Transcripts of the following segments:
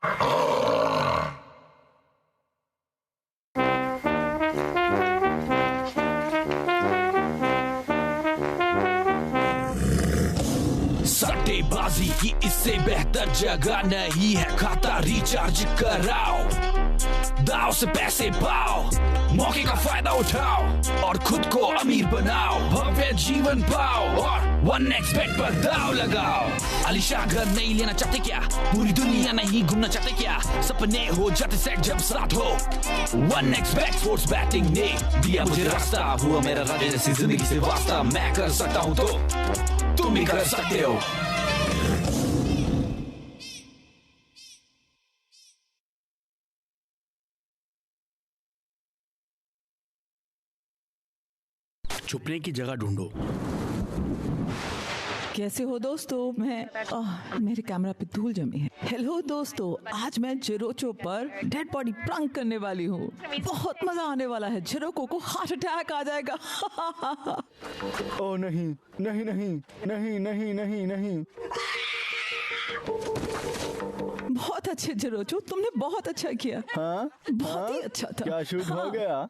सट्टेबाजी की इससे बेहतर जगह नहीं है, खाता रिचार्ज कराओ, दाव से पैसे पाओ, मौके का फायदा उठाओ और खुद को अमीर बनाओ, भव्य जीवन पाओ और 1xBet पर दाव लगाओ। आलीशान घर नहीं लेना चाहते क्या, पूरी दुनिया नहीं घूमना चाहते क्या, सपने हो जाते सेट जब साथ हो। 1xBet स्पोर्ट्स बैटिंग ने दिया मुझे रास्ता, हुआ मेरा राजा जैसी जिंदगी से वास्ता, मैं कर सकता हूँ तो तुम भी कर सकते हो। छुपने की जगह ढूंढो। कैसे हो दोस्तों? मेरे कैमरा पे धूल जमी है। हेलो दोस्तों, आज मैं जेरोचो पर डेड बॉडी प्रंक करने वाली हूँ। बहुत मजा आने वाला है। जेरोको को हार्ट अटैक आ जाएगा। ओ नहीं नहीं नहीं नहीं नहीं नहीं नहीं। बहुत अच्छे जेरोचो, तुमने बहुत अच्छा किया। हाँ बहुत ही अच्छा था। क्या शूट हो गया?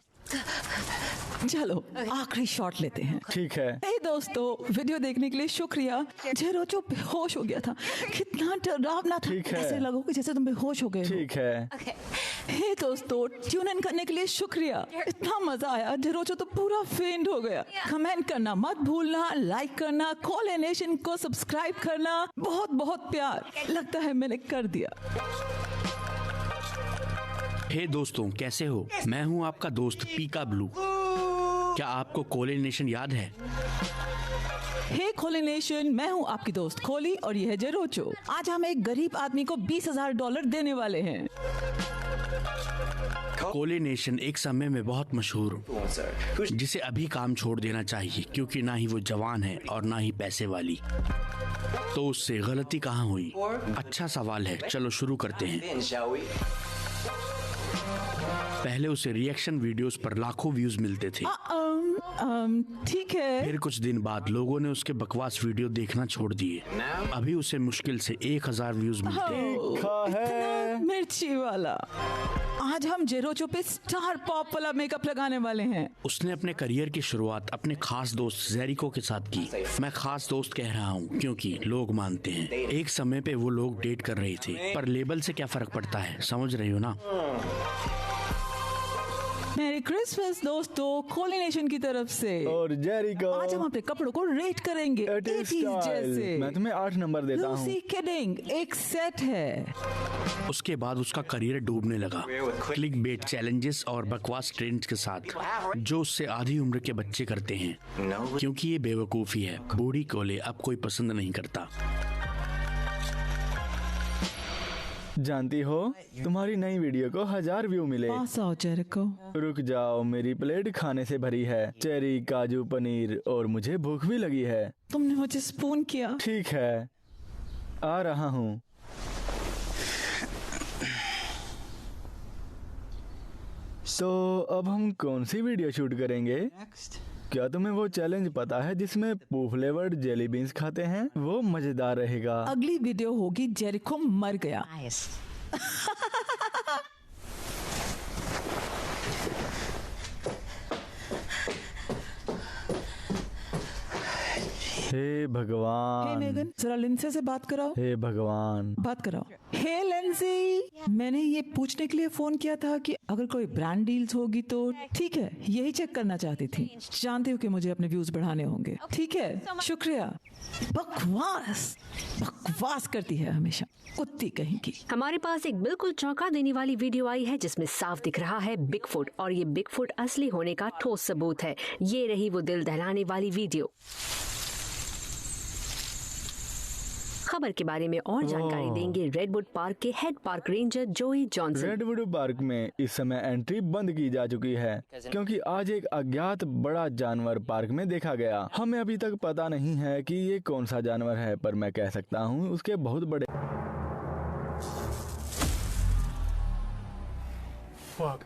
चलो आखिरी शॉट लेते हैं। ठीक है। हे दोस्तों, वीडियो देखने के लिए शुक्रिया। जेरोचो बेहोश हो गया था। कितना डरावना था। ठीक है। ऐसे लगो कि जैसे तुम बेहोश हो गए हो। ठीक है। हे दोस्तों, ट्यून इन करने के लिए शुक्रिया। इतना मजा आया। जेरोचो तो पूरा फेंट हो गया। कमेंट करना मत भूलना, लाइक करना, कॉल नेशन को सब्सक्राइब करना। बहुत बहुत प्यार। लगता है मैंने कर दिया। हे दोस्तों, कैसे हो? मैं हूं आपका दोस्त पीका ब्लू। क्या आपको कोले नेशन याद है? हे खोली नेशन, मैं हूँ आपकी दोस्त खोली और ये है जेरोचो। आज हम एक गरीब आदमी को $20,000 देने वाले हैं। कोले नेशन एक समय में बहुत मशहूर, जिसे अभी काम छोड़ देना चाहिए क्योंकि ना ही वो जवान है और ना ही पैसे वाली। तो उससे गलती कहाँ हुई? अच्छा सवाल है, चलो शुरू करते हैं। पहले उसे रिएक्शन वीडियोस पर लाखों व्यूज मिलते थे। ठीक है। फिर कुछ दिन बाद लोगों ने उसके बकवास वीडियो देखना छोड़ दिए। अभी उसे मुश्किल से 1000 व्यूज मिलते हैं। इतना मिर्ची वाला। आज हम जेरोचो पे स्टार पॉप वाला मेकअप लगाने वाले हैं। उसने अपने करियर की शुरुआत अपने खास दोस्त जेरिको के साथ की। मैं खास दोस्त कह रहा हूँ क्योंकि लोग मानते हैं। एक समय पे वो लोग डेट कर रहे थे, पर लेबल से क्या फर्क पड़ता है, समझ रही हो ना? मेरी क्रिसमस दोस्तों, खोली नेशन की तरफ से। और जेरिको, आज हम अपने कपड़ों को रेट करेंगे 80s जैसे। मैं तुम्हें 8 नंबर देता हूँ। लूसी किडिंग, एक सेट है। उसके बाद उसका करियर डूबने लगा क्लिक बेट चैलेंजेस और बकवास ट्रेंड्स के साथ, जो उससे आधी उम्र के बच्चे करते हैं। क्योंकि ये बेवकूफ़ी है, बूढ़ी कोले अब कोई पसंद नहीं करता। जानती हो, तुम्हारी नई वीडियो को 1000 व्यू मिले। पास आओ जेरिको। रुक जाओ, मेरी प्लेट खाने से भरी है, चेरी, काजू, पनीर और मुझे भूख भी लगी है। तुमने मुझे स्पून किया। ठीक है, आ रहा हूँ। तो अब हम कौन सी वीडियो शूट करेंगे? क्या तुम्हें वो चैलेंज पता है जिसमें पू फ्लेवर्ड जेली बीन्स खाते हैं? वो मजेदार रहेगा। अगली वीडियो होगी जेरिको मर गया। हे भगवान। हे मेगन, जरा लिंसे से बात कराओ। हे भगवान। बात कराओ। हे लेंसी, मैंने ये पूछने के लिए फोन किया था कि अगर कोई ब्रांड डील्स होगी तो। ठीक है, यही चेक करना चाहती थी। जानती हूँ कि मुझे अपने व्यूज बढ़ाने होंगे। ठीक है, शुक्रिया। बकवास बकवास करती है हमेशा, कुत्ती कहीं की। हमारे पास एक बिल्कुल चौंका देने वाली वीडियो आई है जिसमें साफ दिख रहा है बिगफुट, और ये बिगफुट असली होने का ठोस सबूत है। ये रही वो दिल दहलाने वाली वीडियो। खबर के बारे में और जानकारी देंगे रेडवुड पार्क के हेड पार्क रेंजर जोई जॉनसन। रेडवुड पार्क में इस समय एंट्री बंद की जा चुकी है क्योंकि आज एक अज्ञात बड़ा जानवर पार्क में देखा गया। हमें अभी तक पता नहीं है कि ये कौन सा जानवर है, पर मैं कह सकता हूँ उसके बहुत बड़े Fuck.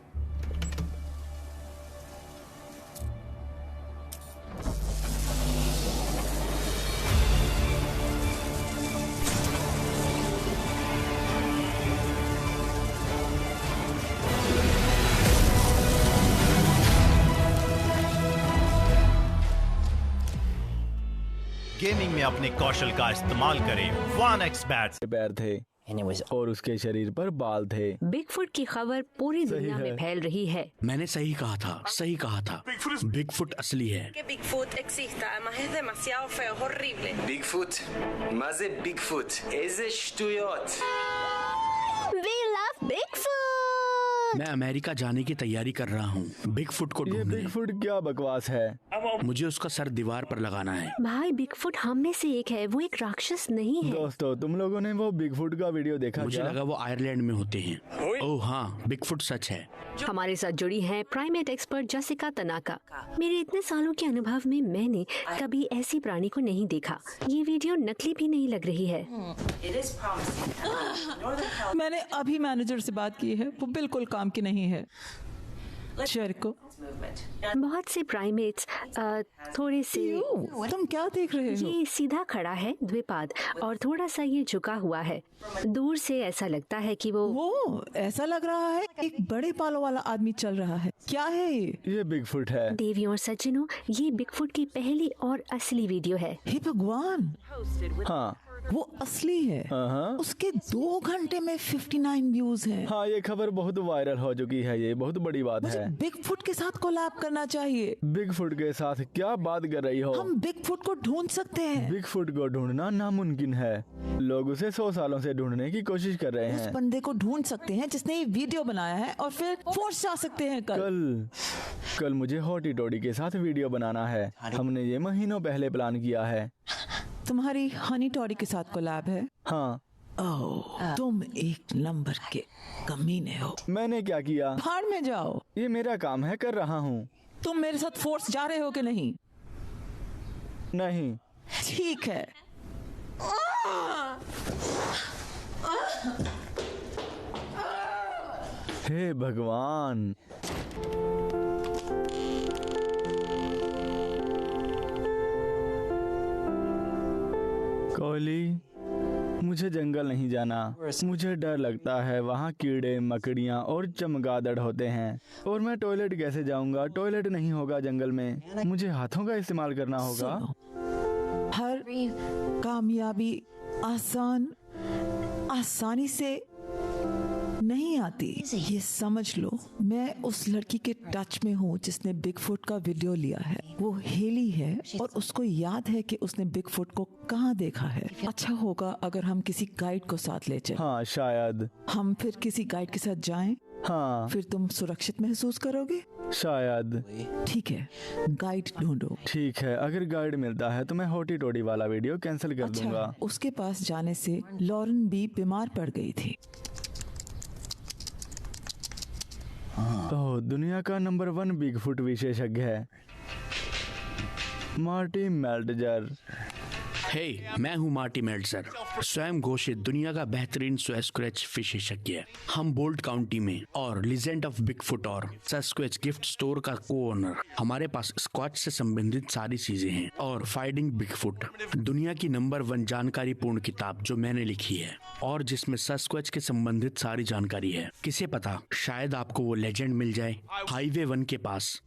गेमिंग में अपने कौशल का इस्तेमाल करें। 1xBet पैर थे और उसके शरीर पर बाल थे। बिगफुट की खबर पूरी दुनिया में फैल रही है। मैंने सही कहा था। बिगफुट असली है। Que Bigfoot exista, además es demasiado feo, es horrible. Bigfoot? מה זה ביגפוט? איזה שטויות. We love Bigfoot! मैं अमेरिका जाने की तैयारी कर रहा हूँ बिगफुट को ये ढूंढने। बिगफुट क्या बकवास है। मुझे उसका सर दीवार पर लगाना है। भाई बिगफुट हम में से एक है, वो एक राक्षस नहीं है। दोस्तों, तुम लोगों ने वो बिगफुट का वीडियो देखा मुझे क्या? लगा वो आयरलैंड में होते हैं। ओह हाँ, बिगफुट सच है। हमारे साथ जुड़ी है प्राइमेट एक्सपर्ट जसिका तनाका। मेरे इतने सालों के अनुभव में मैंने कभी ऐसी प्राणी को नहीं देखा। ये वीडियो नकली भी नहीं लग रही है। मैंने अभी मैनेजर से बात की है, वो बिल्कुल काम की नहीं है। जेरिको, बहुत से प्राइमेट्स थोड़े से तुम क्या देख रहे हो? ये सीधा खड़ा है द्विपाद और थोड़ा सा ये झुका हुआ है। दूर से ऐसा लगता है कि वो ऐसा लग रहा है एक बड़े बालों वाला आदमी चल रहा है। क्या है ये? ये बिगफुट है। देवियों और सज्जनों, ये बिगफुट की पहली और असली वीडियो है। हे भगवान, हाँ वो असली है। उसके 2 घंटे में 59 व्यूज हैं। हाँ, ये खबर बहुत वायरल हो चुकी है। ये बहुत बड़ी बात मुझे है। बिगफुट के साथ कोलैब करना चाहिए। बिगफुट के साथ क्या बात कर रही हो? हम बिगफुट को ढूंढ सकते हैं। बिगफुट को ढूंढना नामुमकिन है। लोग उसे 100 सालों से ढूंढने की कोशिश कर रहे उस हैं। बंदे को ढूंढ सकते हैं जिसने ये वीडियो बनाया है और फिर फोर्स जा सकते हैं। कल मुझे होटी टोडी के साथ वीडियो बनाना है। हमने ये महीनों पहले प्लान किया है। तुम्हारी हनी टॉडी के साथ कोलैब है? हाँ। ओह, तुम एक नंबर के कमीने हो। मैंने क्या किया? भाड़ में जाओ। ये मेरा काम है, कर रहा हूँ। तुम मेरे साथ फोर्स जा रहे हो कि नहीं? नहीं। ठीक है। हे भगवान, कोहली, मुझे जंगल नहीं जाना। मुझे डर लगता है, वहाँ कीड़े मकड़ियाँ और चमगादड़ होते हैं। और मैं टॉयलेट कैसे जाऊँगा? टॉयलेट नहीं होगा जंगल में। मुझे हाथों का इस्तेमाल करना होगा। हर कामयाबी आसानी से नहीं आती, ये समझ लो। मैं उस लड़की के टच में हूँ जिसने बिगफुट का वीडियो लिया है। वो हेली है और उसको याद है कि उसने बिगफुट को कहाँ देखा है। अच्छा होगा अगर हम किसी गाइड को साथ ले चलें। हाँ, शायद। हम फिर किसी गाइड के साथ जाएं। हाँ। फिर तुम सुरक्षित महसूस करोगे। शायद। ठीक है, गाइड ढूंढो। ठीक है, अगर गाइड मिलता है तो मैं होटी टोडी वाला वीडियो कैंसिल कर दूंगा। उसके पास जाने से लॉरेन भी बीमार पड़ गई थी। तो दुनिया का नंबर 1 बिगफुट विशेषज्ञ है मार्टी मेल्टजर। हे, मैं हूँ मार्टी मेल्टजर, स्वयं घोषित दुनिया का बेहतरीन सस्क्वेच विशेषज्ञ। हम बोल्ट काउंटी में और लीजेंड ऑफ बिगफुट और सस्क्वेच गिफ्ट स्टोर का को-ओनर। हमारे पास स्क्वाच से संबंधित सारी चीजें हैं और फाइंडिंग बिगफुट, दुनिया की नंबर 1 जानकारी पूर्ण किताब जो मैंने लिखी है और जिसमें सस्क्वेच के संबंधित सारी जानकारी है। किसे पता, शायद आपको वो लेजेंड मिल जाए हाईवे 1 के पास।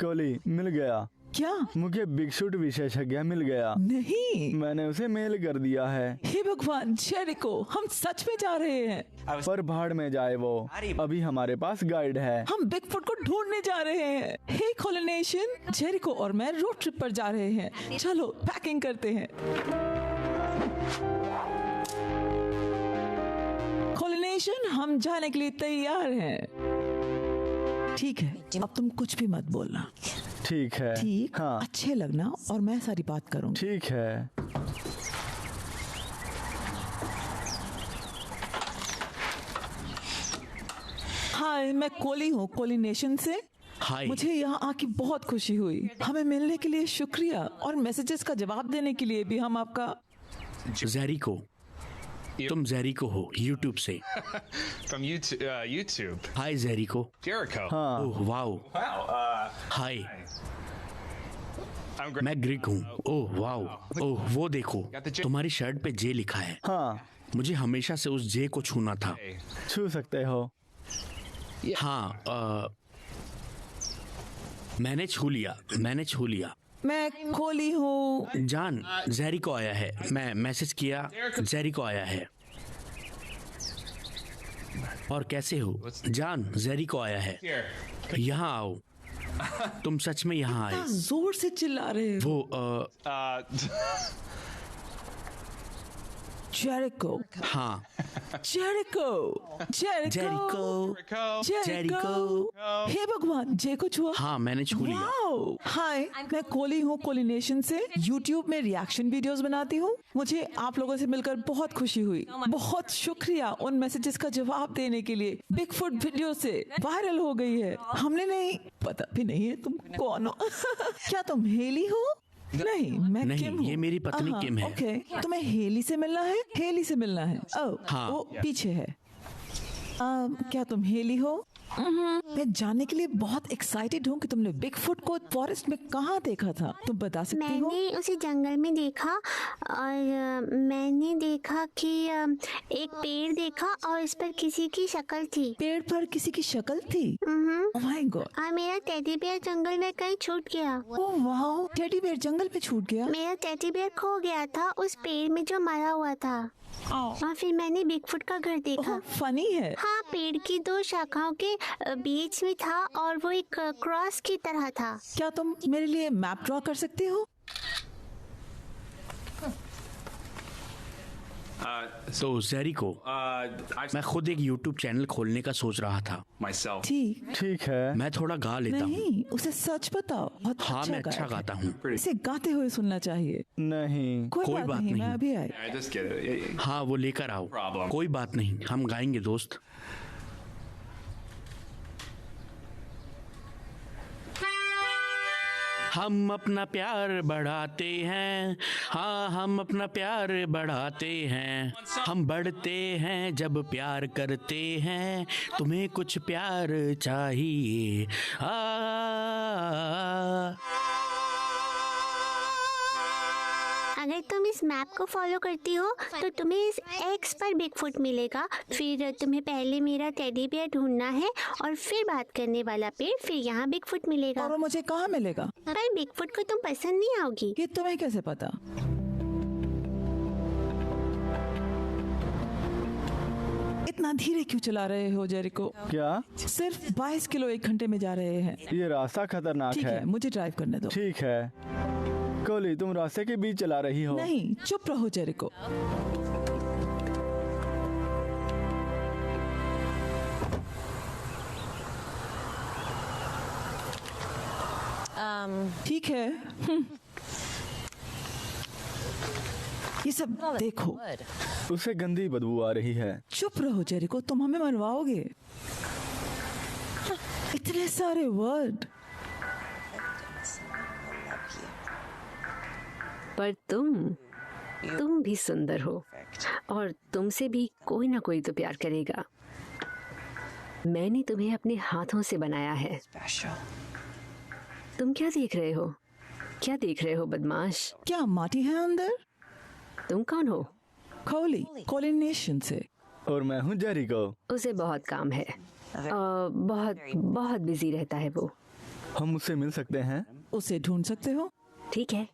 कोहली, मिल गया। क्या? मुझे बिगफुट विशेषज्ञ मिल गया। नहीं, मैंने उसे मेल कर दिया है। हे भगवान, जेरिको, हम सच में जा रहे हैं। पर भाड़ में जाए वो। अभी हमारे पास गाइड है। हम बिगफुट को ढूंढने जा रहे हैं। हे कोलिनेशन, जेरिको और मैं रोड ट्रिप पर जा रहे हैं। चलो पैकिंग करते हैं। कोलिनेशन, हम जाने के लिए तैयार हैं। ठीक है, अब तुम कुछ भी मत बोलना। ठीक है। ठीक? हाँ। अच्छे लगना और मैं सारी बात करूंगी। ठीक है। हाय, मैं कोली हूँ, कोलिनेशन से। हाय। मुझे यहाँ आके बहुत खुशी हुई। हमें मिलने के लिए शुक्रिया और मैसेजेस का जवाब देने के लिए भी हम आपका। जेरिको, तुम जेरिको हो यूट्यूब से। From YouTube. Hi Jericho. Jericho. हाँ। Oh wow. Wow. Hi, I'm great. मैं ग्रीक हूँ। Oh wow. ओह, वो देखो, तुम्हारी शर्ट पे जे लिखा है। हाँ। मुझे हमेशा से उस जे को छूना था। छू सकते हो। हाँ, मैंने छू लिया। मैं खोली हूँ। जान, जहरी को आया है। मैं मैसेज किया, जहरी को आया है। और कैसे हो? जान, जहरी को आया है। यहाँ आओ। तुम सच में यहाँ आए? जोर से चिल्ला रहे हो। वो जेरिको। हाँ, जेरिको, जेरिको, जेरिको। हे भगवान, जे को छुआ? हाँ, मैंने छू लिया। वाओ! हाय, मैं कोली हूँ, कोलिनेशन से। YouTube में रिएक्शन वीडियोस बनाती हूँ। मुझे आप लोगों से मिलकर बहुत खुशी हुई। बहुत शुक्रिया उन मैसेजेस का जवाब देने के लिए। बिगफुट वीडियो से वायरल हो गई है। हमने नहीं, पता भी नहीं है तुम कौन हो। क्या तुम हेली हो? नहीं, मैं नहीं, किम हूँ। ये मेरी पत्नी किम है। ओके, तुम्हें हेली से मिलना है? हेली से मिलना है। ओह, हाँ। वो पीछे है। क्या तुम हेली हो? मैं जानने के लिए बहुत एक्साइटेड हूँ कि तुमने बिगफुट को फॉरेस्ट में कहाँ देखा था। तुम बता सकती हो? मैंने उसे जंगल में देखा और मैंने देखा कि एक पेड़ देखा और इस पर किसी की शक्ल थी। पेड़ पर किसी की शक्ल थी? Oh my God. और मेरा टेडी बेयर जंगल में कहीं छूट गया। ओह वाओ, टेडी बेयर जंगल में छूट गया? मेरा टेडी बेयर खो गया था उस पेड़ में जो मरा हुआ था। और फिर मैंने बिगफुट का घर देखा। फनी है। हाँ, पेड़ की 2 शाखाओं के बीच में था और वो एक क्रॉस की तरह था। क्या तुम मेरे लिए मैप ड्रॉ कर सकती हो? तो जहरी को मैं खुद एक YouTube चैनल खोलने का सोच रहा था। ठीक है, मैं थोड़ा गा लेता हूँ। नहीं, उसे सच बताओ। बहुत हाँ, मैं अच्छा गायक है। गाता हूँ। इसे गाते हुए सुनना चाहिए। नहीं, कोई बात नहीं, मैं अभी आई। हाँ, वो लेकर आओ। कोई बात नहीं, हम गाएंगे दोस्त। हम अपना प्यार बढ़ाते हैं, हाँ हम अपना प्यार बढ़ाते हैं। हम बढ़ते हैं जब प्यार करते हैं। तुम्हें कुछ प्यार चाहिए। अगर तुम इस मैप को फॉलो करती हो तो तुम्हें इस एक्स पर बिगफुट मिलेगा। फिर तुम्हें पहले मेरा टेडी बेयर ढूंढना है और फिर बात करने वाला पेड़, फिर यहाँ बिगफुट मिलेगा। और वो मुझे कहाँ मिलेगा? पर बिगफुट को तुम पसंद नहीं आओगी। ये तुम्हें कैसे पता? इतना धीरे क्यों चला रहे हो जेरिको? क्या? सिर्फ 22 किलो 1 घंटे में जा रहे हैं। ये रास्ता खतरनाक ठीक है, मुझे ड्राइव करने दो। ठीक है। कोली, तुम रास्ते के बीच चला रही हो। नहीं, चुप रहो जेरिको। ठीक है। ये सब देखो। उसे गंदी बदबू आ रही है। चुप रहो जेरिको, तुम हमें मरवाओगे। इतने सारे वर्ड। पर तुम भी सुंदर हो और तुमसे भी कोई ना कोई तो प्यार करेगा। मैंने तुम्हें अपने हाथों से बनाया है। तुम क्या देख रहे हो? क्या देख रहे हो बदमाश? क्या माटी है अंदर? तुम कौन हो? कोली, कोलिनेशन से। और मैं हूँ जेरिको। उसे बहुत काम है, बहुत बहुत बिजी रहता है वो। हम उससे मिल सकते हैं? उसे ढूंढ सकते हो? ठीक है।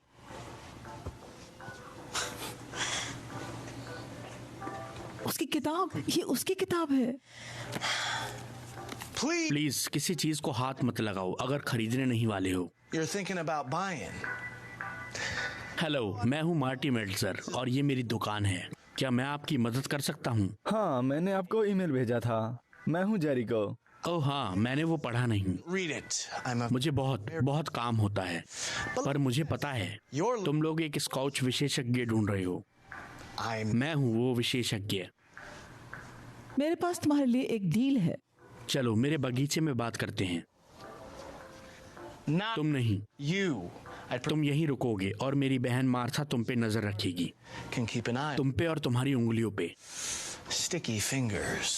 उसकी किताब, ये उसकी किताब है। प्लीज किसी चीज को हाथ मत लगाओ अगर खरीदने नहीं वाले हो। You're thinking about buying. Hello, मैं हूँ मार्टी मेल्ट्जर और ये मेरी दुकान है। क्या मैं आपकी मदद कर सकता हूँ? हाँ, मैंने आपको ईमेल भेजा था। मैं हूँ जेरिको। ओह हाँ, मैंने वो पढ़ा नहीं। Read it. मुझे बहुत काम होता है, पर मुझे पता है तुम लोग एक स्काउच विशेषज्ञ ढूंढ रहे हो। मैं हूँ वो विशेषज्ञ। मेरे पास तुम्हारे लिए एक डील है। चलो मेरे बगीचे में बात करते हैं। तुम नहीं, तुम यहीं रुकोगे और मेरी बहन मार्था तुम पे नजर रखेगी। तुम पे और तुम्हारी उंगलियों पे। Sticky fingers.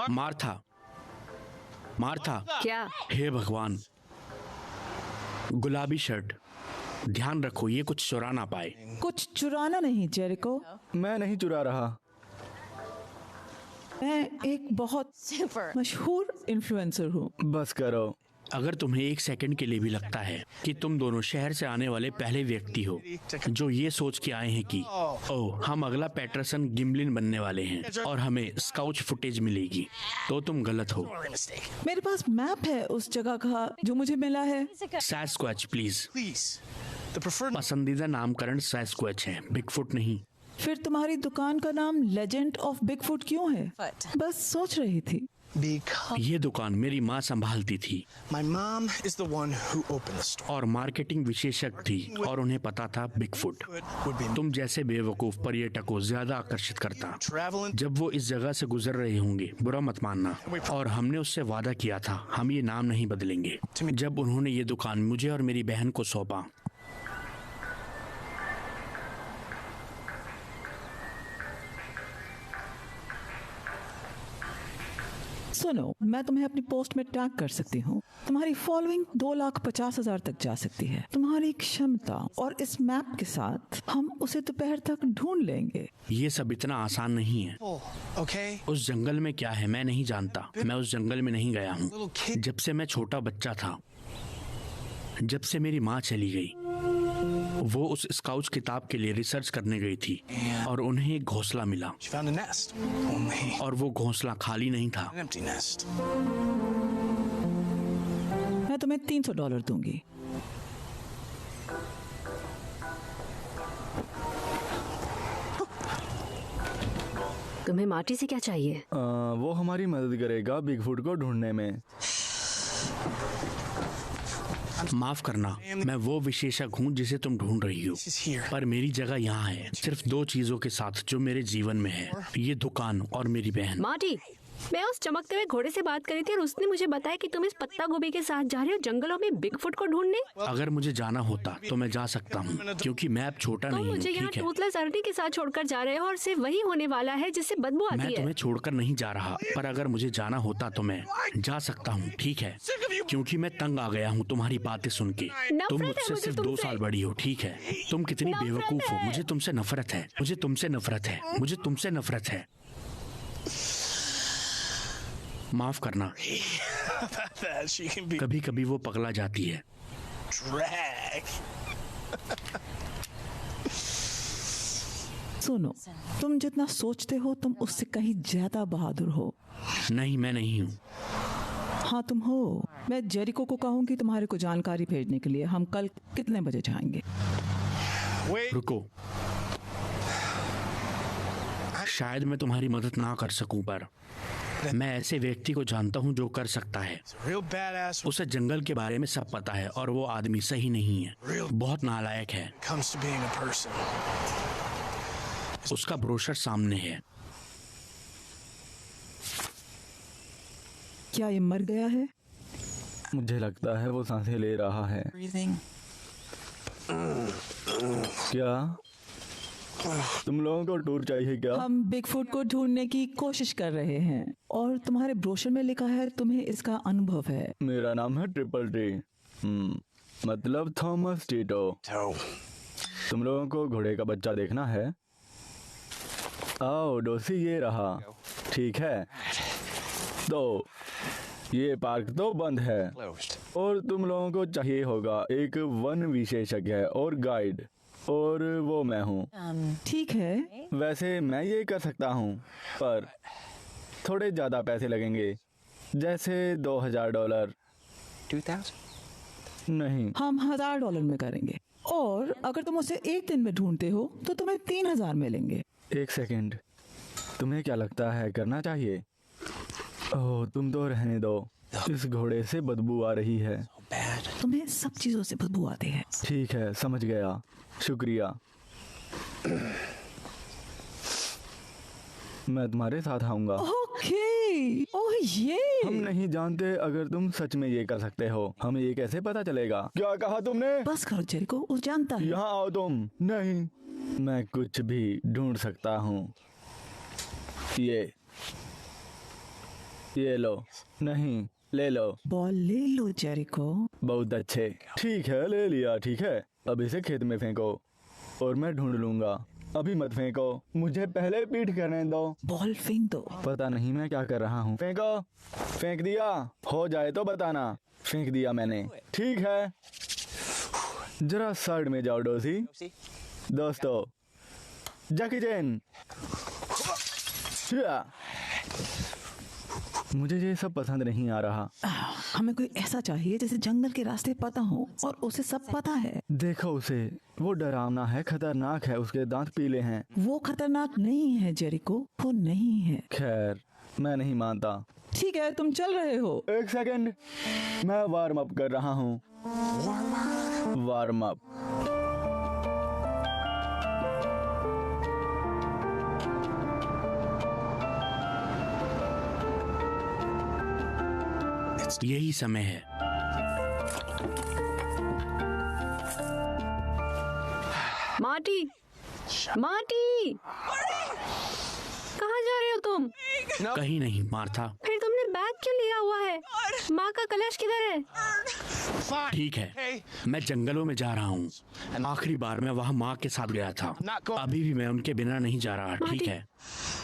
Martha, Martha. क्या? हे भगवान, गुलाबी शर्ट। ध्यान रखो ये कुछ चुरा ना पाए। कुछ चुराना नहीं जेरिको। मैं नहीं चुरा रहा। मैं एक बहुत मशहूर इन्फ्लुएंसर हूँ। बस करो। अगर तुम्हें एक सेकंड के लिए भी लगता है कि तुम दोनों शहर से आने वाले पहले व्यक्ति हो जो ये सोच के आए हैं कि ओह हम अगला पैटरसन गिम्बलिन बनने वाले हैं और हमें स्काउच फुटेज मिलेगी, तो तुम गलत हो। मेरे पास मैप है उस जगह का जो मुझे मिला है। सैस्क्वैच प्लीज। पसंदीदा नामकरण सैस्क्वैच है, बिगफुट नहीं। फिर तुम्हारी दुकान का नाम लेजेंड ऑफ बिगफुट क्यों है? बस सोच रही थी। ये दुकान मेरी माँ संभालती थी My mom is the one who opened the store. और मार्केटिंग विशेषज्ञ थी और उन्हें पता था बिगफुट तुम जैसे बेवकूफ पर्यटक को ज्यादा आकर्षित करता। जब वो इस जगह से गुजर रहे होंगे, बुरा मत मानना, और हमने उससे वादा किया था हम ये नाम नहीं बदलेंगे। जब उन्होंने ये दुकान मुझे और मेरी बहन को सौंपा, सुनो, मैं तुम्हें अपनी पोस्ट में टैग कर सकती हूँ। तुम्हारी फॉलोइंग 2,50,000 तक जा सकती है। तुम्हारी क्षमता और इस मैप के साथ हम उसे दोपहर तक ढूंढ लेंगे। ये सब इतना आसान नहीं है। उस जंगल में क्या है मैं नहीं जानता। मैं उस जंगल में नहीं गया हूँ जब से मैं छोटा बच्चा था। जब से मेरी माँ चली गई, वो उस स्काउट किताब के लिए रिसर्च करने गई थी और उन्हें एक घोंसला मिला और वो घोंसला खाली नहीं था। मैं तुम्हें $300 दूंगी। तुम्हें मार्टी से क्या चाहिए? वो हमारी मदद करेगा बिगफुट को ढूंढने में। माफ करना, मैं वो विशेषज्ञ हूँ जिसे तुम ढूंढ रही हो, पर मेरी जगह यहाँ है सिर्फ 2 चीजों के साथ जो मेरे जीवन में है, ये दुकान और मेरी बहन। मार्टी, मैं उस चमकते हुए घोड़े से बात करी थी और उसने मुझे बताया कि तुम इस पत्ता गोभी के साथ जा रहे हो जंगलों में बिगफुट को ढूंढने। अगर मुझे जाना होता तो मैं जा सकता हूँ क्योंकि मैं अब छोटा नहीं हूँ। मुझे यहाँ टूथलेस अर्नी के साथ छोड़कर जा रहे हो और सिर्फ वही होने वाला है जिससे बदबू आती है। मैं तुम्हें छोड़कर नहीं जा रहा, पर अगर मुझे जाना होता तो मैं जा सकता हूँ, ठीक है? क्योंकि मैं तंग आ गया हूँ तुम्हारी बातें सुन के। तुम मुझसे सिर्फ 2 साल बड़ी हो, ठीक है? तुम कितनी बेवकूफ हो। मुझे तुमसे नफरत है, मुझे तुमसे नफरत है, मुझे तुमसे नफरत है। माफ करना, कभी कभी वो पगला जाती है। सुनो, तुम जितना सोचते हो तुम उससे कहीं ज्यादा बहादुर हो। नहीं, मैं नहीं हूँ। हाँ तुम हो। मैं जेरिको को कहूँगी तुम्हारे को जानकारी भेजने के लिए। हम कल कितने बजे जाएंगे? रुको, शायद मैं तुम्हारी मदद ना कर सकूं, पर मैं ऐसे व्यक्ति को जानता हूं जो कर सकता है। उसे जंगल के बारे में सब पता है और वो आदमी सही नहीं है, बहुत नालायक है। उसका ब्रोशर सामने है। क्या ये मर गया है? मुझे लगता है वो सांसें ले रहा है। क्या तुम लोगों को टूर चाहिए क्या? हम बिगफुट को ढूंढने की कोशिश कर रहे हैं और तुम्हारे ब्रोशर में लिखा है तुम्हें इसका अनुभव है। मेरा नाम है ट्रिपल टी, मतलब थॉमस टीटो। तुम लोगों को घोड़े का बच्चा देखना है? आओ डोसी, ये रहा। ठीक है, तो ये पार्क तो बंद है और तुम लोगों को चाहिए होगा एक वन विशेषज्ञ और गाइड, और वो मैं हूँ। ठीक है, वैसे मैं ये कर सकता हूँ, पर थोड़े ज्यादा पैसे लगेंगे, जैसे $2,000। 2,000? नहीं, हम $1,000 में करेंगे। और अगर तुम उसे 1 दिन में ढूंढते हो तो तुम्हें 3,000 मिलेंगे। 1 सेकंड, तुम्हें क्या लगता है करना चाहिए? ओह, तुम तो रहने दो, इस घोड़े से बदबू आ रही है। तुम्हें सब चीजों से बदबू आती है। ठीक है, समझ गया, शुक्रिया। मैं तुम्हारे साथ आऊंगा। ओके, ओह ये हम नहीं जानते अगर तुम सच में ये कर सकते हो। हमें ये कैसे पता चलेगा? क्या कहा तुमने? बस करो जेरिको, वो जानता है। यहाँ आओ तुम। नहीं, मैं कुछ भी ढूंढ सकता हूँ। ये लो। नहीं, ले लो। बॉल ले लो जेरिको। बहुत अच्छे, ठीक है, ले लिया। ठीक है, अब इसे खेत में फेंको और मैं ढूंढ लूंगा। अभी मत फेंको, मुझे पहले पीठ करने दो। बॉल फेंक दो। पता नहीं मैं क्या कर रहा हूँ। फेंको। फेंक दिया? हो जाए तो बताना। फेंक दिया मैंने। ठीक है, जरा साइड में जाओ डोसी। दोस्तों, जैकी चैन। मुझे ये सब पसंद नहीं आ रहा। हमें कोई ऐसा चाहिए जैसे जंगल के रास्ते पता हो और उसे सब पता है। देखो उसे, वो डरावना है, खतरनाक है, उसके दांत पीले हैं। वो खतरनाक नहीं है जेरिको, वो नहीं है। खैर, मैं नहीं मानता। ठीक है, तुम चल रहे हो। एक सेकंड, मैं वार्म अप कर रहा हूँ। Warm up. यही समय है। मार्टी, मार्टी, कहाँ जा रहे हो तुम? कहीं नहीं मार्था। फिर तुमने बैग क्यों लिया हुआ है? माँ का कलश किधर है? ठीक है, मैं जंगलों में जा रहा हूँ। आखिरी बार मैं वहाँ माँ के साथ गया था। अभी भी मैं उनके बिना नहीं जा रहा। ठीक है,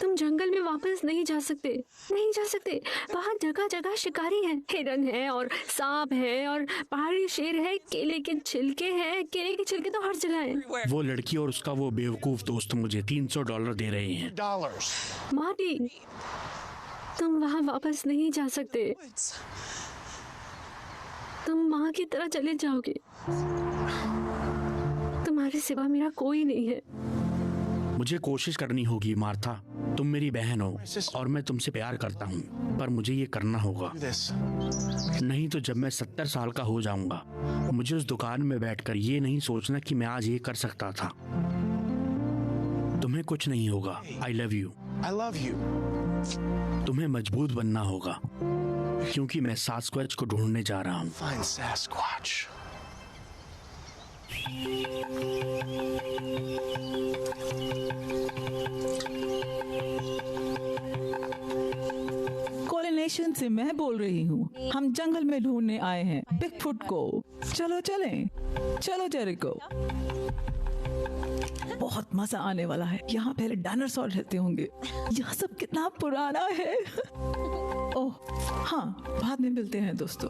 तुम जंगल में वापस नहीं जा सकते, नहीं जा सकते। वहाँ जगह जगह शिकारी हैं, हिरन है और सांप है और पहाड़ी शेर है, केले के छिलके हैं। केले के छिलके तो हर जगह हैं। वो लड़की और उसका वो बेवकूफ दोस्त मुझे $300 दे रहे हैं। मार्टी, तुम वहाँ वापस नहीं जा सकते। तुम माँ की तरह चले जाओगे। तुम्हारे सिवा मेरा कोई नहीं है। मुझे कोशिश करनी होगी मार्था। तुम मेरी बहन हो और मैं तुमसे प्यार करता हूँ, पर मुझे ये करना होगा। नहीं तो जब मैं 70 साल का हो जाऊंगा, मुझे उस दुकान में बैठकर ये नहीं सोचना कि मैं आज ये कर सकता था। तुम्हें कुछ नहीं होगा। I love you. तुम्हें मजबूत बनना होगा, क्योंकि मैं सास्क्वैच को ढूंढने जा रहा हूँ। कोलिनेशन से मैं बोल रही हूँ। हम जंगल में ढूंढने आए हैं बिगफुट को। चलो चलें, चलो जेरिको। बहुत मजा आने वाला है। यहाँ पहले डायनासोर रहते होंगे। यह सब कितना पुराना है। ओह हाँ, बाद में मिलते हैं दोस्तों।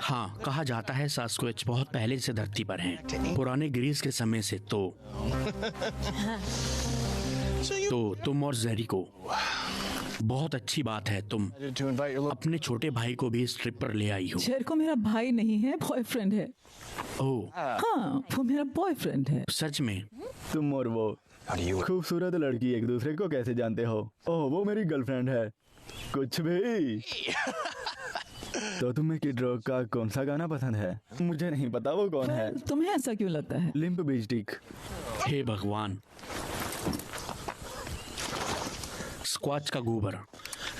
हाँ, कहा जाता है सास्क्वैच बहुत पहले से धरती पर हैं, पुराने ग्रीस के समय से। तो तुम और जेरिको, बहुत अच्छी बात है। तुम अपने छोटे भाई को भी इस ट्रिप पर ले आई हो। जेरिको मेरा भाई नहीं है, बॉयफ्रेंड है। ओह हाँ, वो मेरा बॉयफ्रेंड है। सच में? तुम और वो खूबसूरत लड़की एक दूसरे को कैसे जानते हो? ओह, वो मेरी गर्लफ्रेंड है। कुछ भी। तो तुम्हें किड रॉक का कौन सा गाना पसंद है? मुझे नहीं पता वो कौन है। तुम्हें ऐसा क्यों लगता है? लिम्प बिज़किट। हे भगवान, स्क्वाच का गोबर,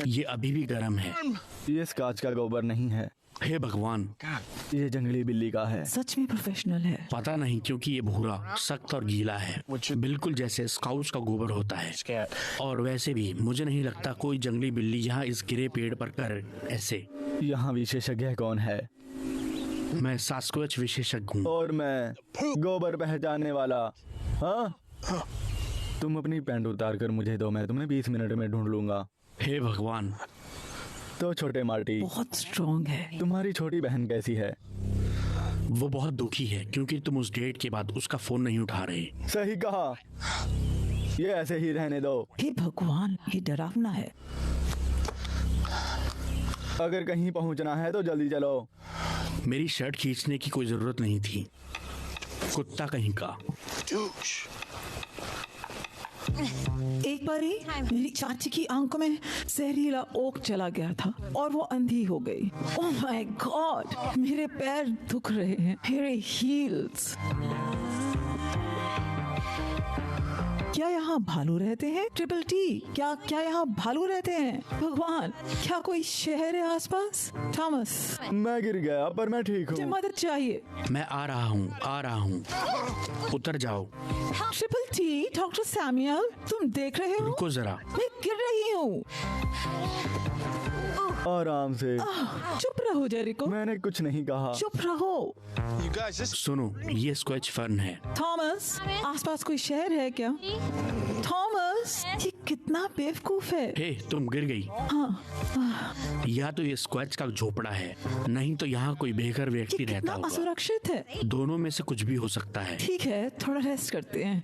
ये अभी भी गर्म है। ये स्कॉच का गोबर नहीं है। हे भगवान, ये जंगली बिल्ली का है। सच में प्रोफेशनल है। पता नहीं, क्योंकि ये भूरा, सख्त और गीला है, बिल्कुल जैसे स्काउच का गोबर होता है। और वैसे भी मुझे नहीं लगता कोई जंगली बिल्ली यहाँ इस गिरे पेड़ पर कर ऐसे। यहाँ विशेषज्ञ कौन है? मैं सास्क्वैच विशेषज्ञ हूँ। और मैं गोबर पहचानने वाला। हाँ, तुम अपनी पैंट उतार कर मुझे दो, मैं तुम्हें 20 मिनट में ढूंढ लूंगा। हे भगवान। तो छोटे मार्टी, बहुत स्ट्रॉन्ग है। तुम्हारी छोटी बहन कैसी है? वो बहुत दुखी है, क्योंकि तुम उस डेट के बाद उसका फोन नहीं उठा रहे। सही कहा, ये ऐसे ही रहने दो। हे भगवान, ये डरावना है। अगर कहीं पहुंचना है तो जल्दी चलो। मेरी शर्ट खींचने की कोई जरूरत नहीं थी, कुत्ता कहीं का। एक बार ही मेरी चाची की आंखों में जहरीला ओक चला गया था और वो अंधी हो गई। ओह माय गॉड, मेरे पैर दुख रहे हैं, मेरे हील्स। क्या यहाँ भालू रहते हैं? ट्रिपल टी, क्या यहाँ भालू रहते हैं? भगवान, क्या कोई शहर है आसपास? थॉमस, मैं गिर गया पर मैं ठीक मुझे हूँ। मदद चाहिए। मैं आ रहा हूँ। उतर जाओ। ट्रिपल टी, डॉक्टर सैमुअल, तुम देख रहे हो? रुको जरा। मैं गिर रही हूँ। आराम से। चुप रहो जेरिको। मैंने कुछ नहीं कहा। चुप रहो। You guys, this सुनो, ये स्क्वेच फर्न है। थॉमस, आसपास कोई शहर है क्या? थॉमस, ये कितना बेवकूफ है। हे, तुम गिर गई। हाँ, या तो ये स्क्वेच का झोपड़ा है, नहीं तो यहाँ कोई बेघर व्यक्ति ये रहता कितना होगा। असुरक्षित है। दोनों में से कुछ भी हो सकता है। ठीक है, थोड़ा रेस्ट करते हैं।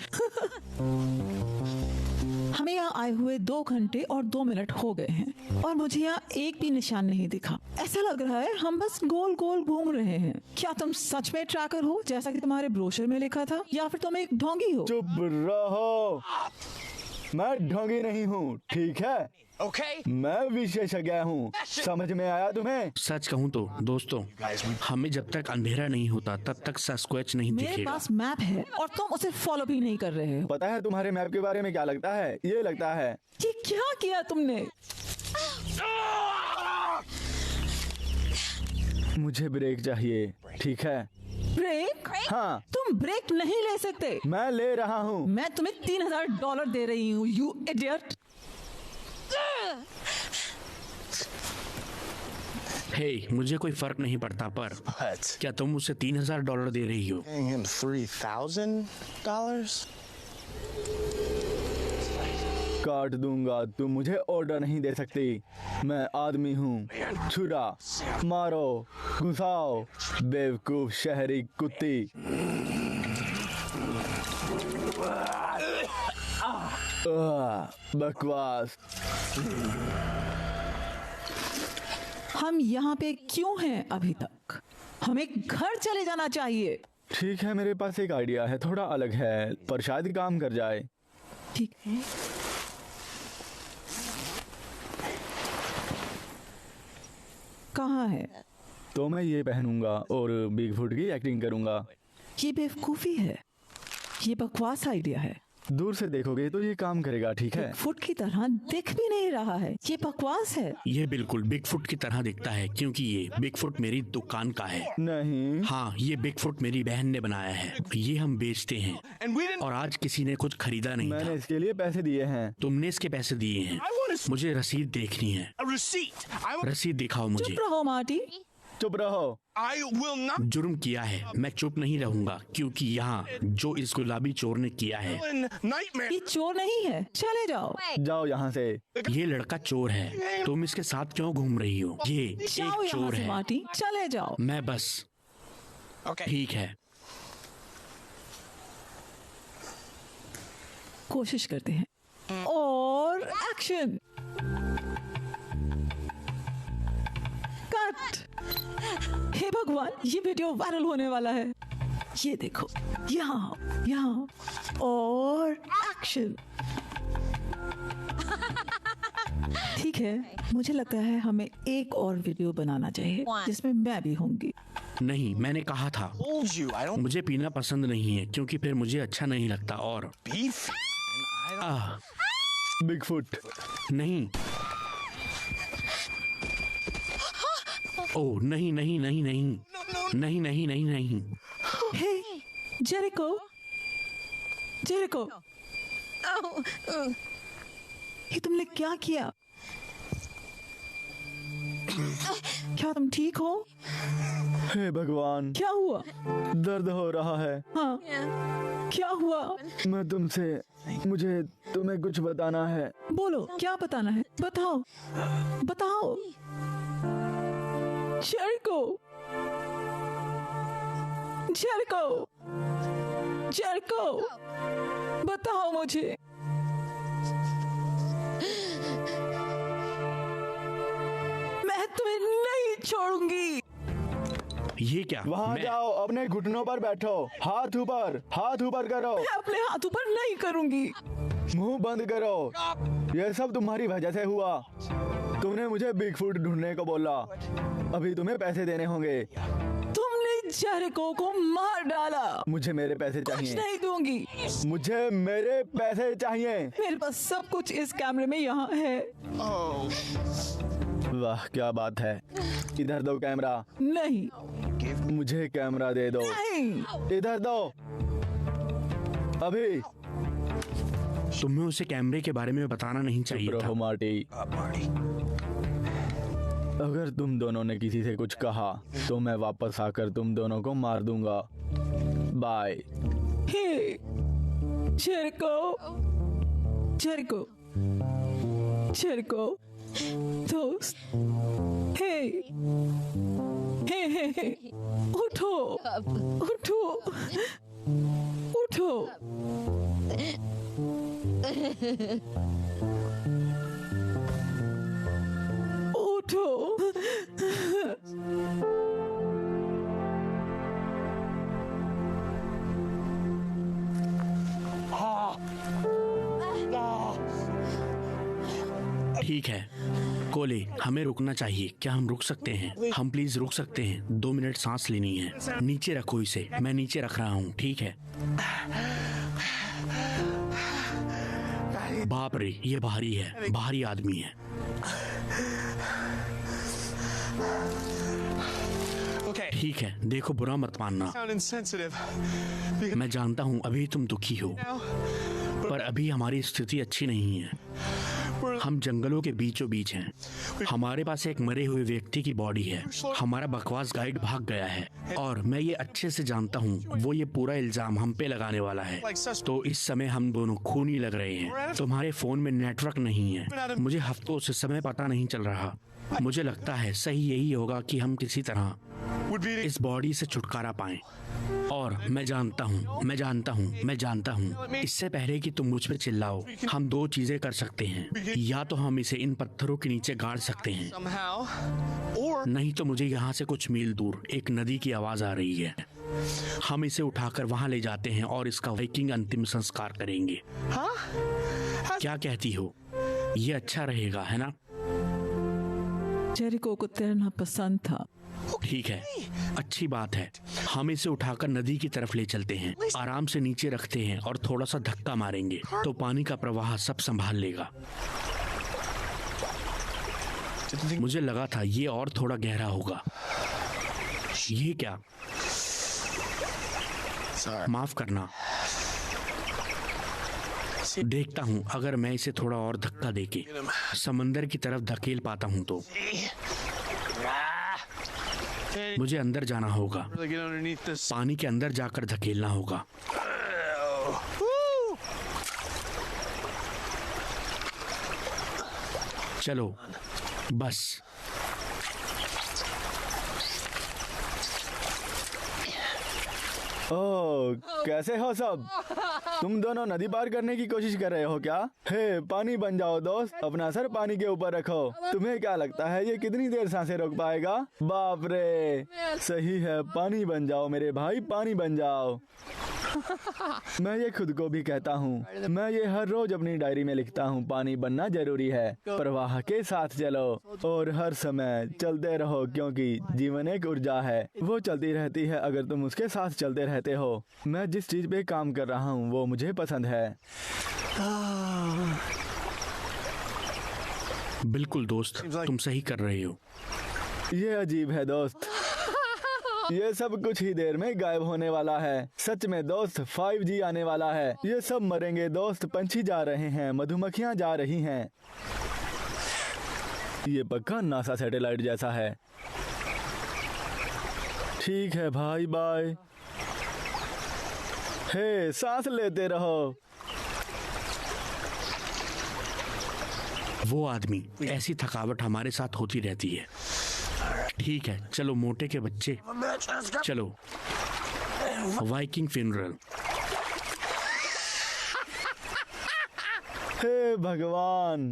हमें यहाँ आए हुए 2 घंटे और 2 मिनट हो गए हैं और मुझे यहाँ एक भी निशान नहीं दिखा। ऐसा लग रहा है हम बस गोल गोल घूम रहे हैं। क्या तुम सच में ट्रैकर हो जैसा कि तुम्हारे ब्रोशर में लिखा था, या फिर तुम एक ढोंगी हो? चुप रहो, मैं ढोंगी नहीं हूँ, ठीक है? okay? मैं विशेषज्ञ हूँ, समझ में आया तुम्हें? सच कहूँ तो दोस्तों, हमें जब तक अंधेरा नहीं होता तब तक सस्क्वेच नहीं मेरे दिखेगा। पास मैप है और तुम उसे फॉलो भी नहीं कर रहे हो। पता है तुम्हारे मैप के बारे में क्या लगता है? ये लगता है ये क्या किया तुमने? मुझे ब्रेक चाहिए, ठीक है? ब्रेक? हाँ। तुम ब्रेक नहीं ले सकते। मैं ले रहा हूँ। मैं तुम्हें $3000 दे रही हूँ, यू इडियट। हे, मुझे कोई फर्क नहीं पड़ता, पर What? क्या तुम उसे $3000 दे रही हो? Paying him $3,000? काट दूंगा, तुम मुझे ऑर्डर नहीं दे सकती। मैं आदमी हूँ। छुरा मारो, घुसाओ, बेवकूफ शहरी कुत्ती। बकवास। हम यहाँ पे क्यों हैं अभी तक? हमें घर चले जाना चाहिए। ठीक है, मेरे पास एक आइडिया है, थोड़ा अलग है पर शायद काम कर जाए। ठीक है। कहाँ है? तो मैं ये पहनूंगा और बिगफुट की एक्टिंग करूंगा। ये बेवकूफी है, ये बकवास आइडिया है। दूर से देखोगे तो ये काम करेगा, ठीक है? फुट की तरह दिख भी नहीं रहा है, ये बकवास है। ये बिल्कुल बिगफुट की तरह दिखता है क्योंकि ये बिगफुट मेरी दुकान का है। नहीं। हाँ, ये बिगफुट मेरी बहन ने बनाया है, ये हम बेचते हैं और आज किसी ने कुछ खरीदा नहीं मैंने था। इसके लिए पैसे दिए हैं। तुमने इसके पैसे दिए हैं। मुझे रसीद देखनी है। A receipt. रसीद दिखाओ मुझे। चुप रहो मार्टी। चुप रहो। I will not. जुर्म किया है, मैं चुप नहीं रहूंगा क्योंकि यहाँ जो इस गुलाबी चोर ने किया है। Nightmare. ये चोर नहीं है, चले जाओ। जाओ यहाँ से। ये लड़का चोर है, तुम इसके साथ क्यों घूम रही हो? ये जाओ एक यहाँ चोर से है। मार्टी, चले जाओ। मैं बस Okay. ठीक है। कोशिश करते हैं और एक्शन। कट। हे भगवान, ये वीडियो वायरल होने वाला है। ये देखो, यहाँ और एक्शन। ठीक है, मुझे लगता है हमें एक और वीडियो बनाना चाहिए जिसमें मैं भी होंगी। नहीं, मैंने कहा था Told you, I don't मुझे पीना पसंद नहीं है क्योंकि फिर मुझे अच्छा नहीं लगता। और beef. बिगफुट। नहीं, ओह नहीं नहीं नहीं नहीं नहीं नहीं नहीं नहीं। हे जेरिको, ये तुमने क्या किया? क्या तुम ठीक हो? हे भगवान, क्या हुआ? दर्द हो रहा है। हाँ, क्या हुआ? मुझे तुम्हें कुछ बताना है। बोलो, क्या बताना है? बताओ। जेरिको, बताओ मुझे। मैं तुम्हें नहीं छोड़ूंगी। ये क्या? वहाँ जाओ, अपने घुटनों पर बैठो, हाथ ऊपर करो। मैं अपने हाथ ऊपर नहीं करूंगी। मुंह बंद करो, ये सब तुम्हारी वजह से हुआ। तुमने मुझे बिगफुट ढूंढने को बोला, अभी तुम्हें पैसे देने होंगे। तुमने जेरिको को मार डाला। मुझे मेरे पैसे कुछ चाहिए। नहीं दूंगी। मुझे मेरे पैसे चाहिए। मेरे पास सब कुछ इस कैमरे में यहाँ है। वाह क्या बात है। इधर दो कैमरा। नहीं, मुझे कैमरा दे दो। नहीं। इधर दो अभी। तुम्हें उसे कैमरे के बारे में बताना नहीं चाहिए था। मार्टी, अगर तुम दोनों ने किसी से कुछ कहा तो मैं वापस आकर तुम दोनों को मार दूंगा। बाय। हे जेरिको, जेरिको, जेरिको, दोस्त। हे हे हे हे, उठो, उठो, उठो। उठो। ठीक है कोले, हमें रुकना चाहिए। क्या हम रुक सकते हैं? हम प्लीज रुक सकते हैं? 2 मिनट सांस लेनी है। नीचे रखो इसे, मैं नीचे रख रहा हूँ। ठीक है। बाप रे, ये भारी है, भारी आदमी है। ठीक है, देखो बुरा मत मानना। मैं जानता हूँ अभी तुम दुखी हो, पर अभी हमारी स्थिति अच्छी नहीं है। हम जंगलों के बीचों बीच हैं। हमारे पास एक मरे हुए व्यक्ति की बॉडी है। हमारा बकवास गाइड भाग गया है और मैं ये अच्छे से जानता हूँ वो ये पूरा इल्जाम हम पे लगाने वाला है। तो इस समय हम दोनों खूनी लग रहे हैं। तुम्हारे फोन में नेटवर्क नहीं है। मुझे हफ्तों से समय पता नहीं चल रहा। मुझे लगता है सही यही होगा कि हम किसी तरह इस बॉडी से छुटकारा पाएं। और मैं जानता हूँ, इससे पहले कि तुम मुझ पे चिल्लाओ, हम 2 चीजें कर सकते हैं। या तो हम इसे इन पत्थरों के नीचे गाड़ सकते हैं, नहीं तो मुझे यहाँ से कुछ मील दूर एक नदी की आवाज आ रही है। हम इसे उठाकर वहाँ ले जाते हैं और इसका वाइकिंग अंतिम संस्कार करेंगे। क्या कहती हो? ये अच्छा रहेगा, है ना? जेरिको को तैरना पसंद था। ठीक है, अच्छी बात है। हम इसे उठाकर नदी की तरफ ले चलते हैं, आराम से नीचे रखते हैं और थोड़ा सा धक्का मारेंगे तो पानी का प्रवाह सब संभाल लेगा। मुझे लगा था ये और थोड़ा गहरा होगा। ये क्या? माफ करना। देखता हूँ अगर मैं इसे थोड़ा और धक्का देके समंदर की तरफ धकेल पाता हूँ तो। मुझे अंदर जाना होगा, पानी के अंदर जाकर धकेलना होगा। चलो बस। ओह, कैसे हो सब? तुम दोनों नदी पार करने की कोशिश कर रहे हो क्या? हे, पानी बन जाओ दोस्त, अपना सर पानी के ऊपर रखो। तुम्हें क्या लगता है ये कितनी देर सांसें रोक पाएगा? बाप रे, सही है, पानी बन जाओ मेरे भाई, पानी बन जाओ। मैं ये खुद को भी कहता हूँ। मैं ये हर रोज अपनी डायरी में लिखता हूँ, पानी बनना जरूरी है। प्रवाह के साथ चलो और हर समय चलते रहो, क्योंकि जीवन एक ऊर्जा है, वो चलती रहती है अगर तुम उसके साथ चलते रहते हो। मैं जिस चीज पे काम कर रहा हूँ वो मुझे पसंद है। बिल्कुल दोस्त, तुम सही कर रहे हो। ये अजीब है दोस्त, ये सब कुछ ही देर में गायब होने वाला है। सच में दोस्त, 5G आने वाला है। ये सब मरेंगे दोस्त, पंछी जा रहे हैं, मधुमक्खियां जा रही हैं। ये पक्का नासा सैटेलाइट जैसा है। ठीक है भाई, बाय। हे, सांस लेते रहो। वो आदमी, ऐसी थकावट हमारे साथ होती रहती है। ठीक है, चलो मोटे के बच्चे, चलो वाइकिंग फ्यूनरल। हे भगवान,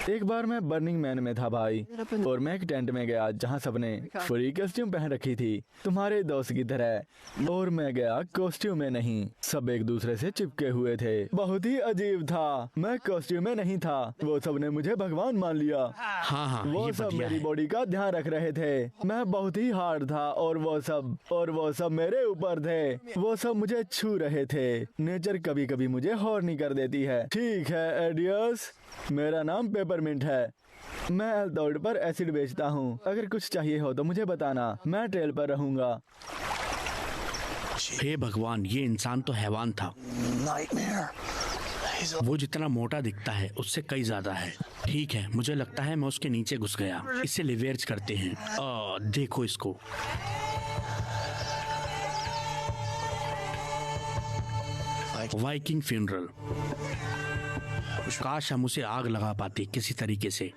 एक बार मैं बर्निंग मैन में था भाई, और मैं एक टेंट में गया जहाँ सबने पूरी कॉस्ट्यूम पहन रखी थी तुम्हारे दोस्त की तरह, और मैं गया कॉस्ट्यूम में नहीं। सब एक दूसरे से चिपके हुए थे, बहुत ही अजीब था। मैं कॉस्ट्यूम में नहीं था, वो सब ने मुझे भगवान मान लिया। हाँ, वो ये सब बढ़िया मेरी है। बॉडी का ध्यान रख रहे थे। मैं बहुत ही हार्ड था और वो सब मेरे ऊपर थे। वो सब मुझे छू रहे थे। नेचर कभी कभी मुझे हॉर्नी कर देती है। ठीक है एडियस, मेरा नाम पेपरमिंट है। मैं एल्टोइड पर एसिड बेचता हूँ। अगर कुछ चाहिए हो तो मुझे बताना, मैं ट्रेल पर रहूंगा। हे भगवान, ये इंसान तो हैवान था। वो जितना मोटा दिखता है उससे कई ज्यादा है। ठीक है, मुझे लगता है मैं उसके नीचे घुस गया। इसे लिवेर्ज करते हैं। देखो इसको। Viking funeral. काश हम उसे आग लगा पाते किसी तरीके से।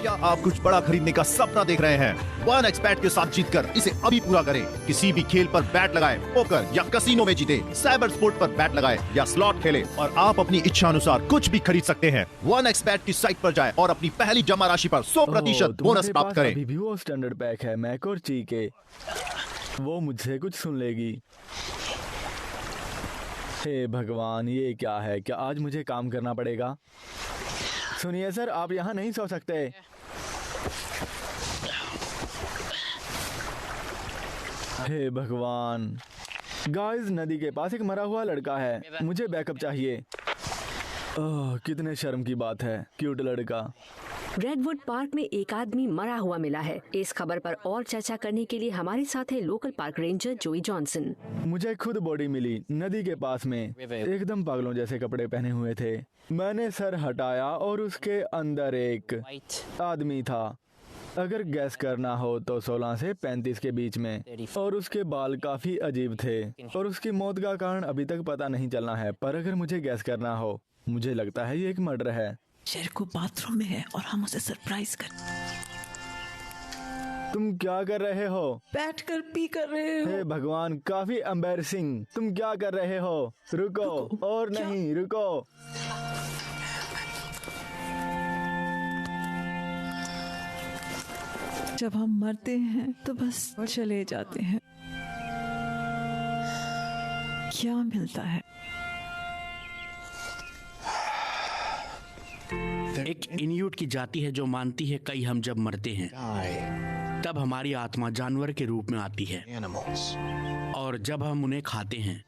क्या आप कुछ बड़ा खरीदने का सपना देख रहे हैं? वन एक्सपेट के साथ जीतकर इसे अभी पूरा करें। किसी भी खेल पर बैट लगाएं, पोकर या कसिनो में जीते, साइबर स्पोर्ट पर बैट लगाएं या स्लॉट खेलें और आप अपनी इच्छा अनुसार कुछ भी खरीद सकते हैं। वन एक्सपेट की साइट पर जाएं और अपनी पहली जमा राशि पर 100% बोनस प्राप्त करें। अभी भी वो स्टैंडर्ड पैक है, मैक और ची के। वो मुझसे कुछ सुन लेगी। हे भगवान, ये क्या है? क्या आज मुझे काम करना पड़ेगा? सुनिए सर, आप यहाँ नहीं सो सकते। हे भगवान। गाइस, नदी के पास एक मरा हुआ लड़का है, मुझे बैकअप चाहिए। कितने शर्म की बात है, क्यूट लड़का। रेडवुड पार्क में एक आदमी मरा हुआ मिला है। इस खबर पर और चर्चा करने के लिए हमारे साथ है लोकल पार्क रेंजर जोई जॉनसन। मुझे खुद बॉडी मिली नदी के पास में, एकदम पागलों जैसे कपड़े पहने हुए थे। मैंने सर हटाया और उसके अंदर एक आदमी था। अगर गैस करना हो तो 16 से 35 के बीच में, और उसके बाल काफी अजीब थे। और उसकी मौत का कारण अभी तक पता नहीं चलना है, पर अगर मुझे गैस करना हो, मुझे लगता है ये एक मर्डर है। जेरिको बाथरूम में है और हम उसे सरप्राइज कर। तुम क्या कर रहे हो? बैठकर पी कर रहे हो। हे भगवान, काफी एम्बैरसिंग। तुम क्या कर रहे हो? रुको। और नहीं, रुको। जब हम मरते हैं तो बस चले जाते हैं। क्या मिलता है? एक इन्यूट की जाति है जो मानती है कई हम जब मरते हैं तब हमारी आत्मा जानवर के रूप में आती है, और जब हम उन्हें खाते हैं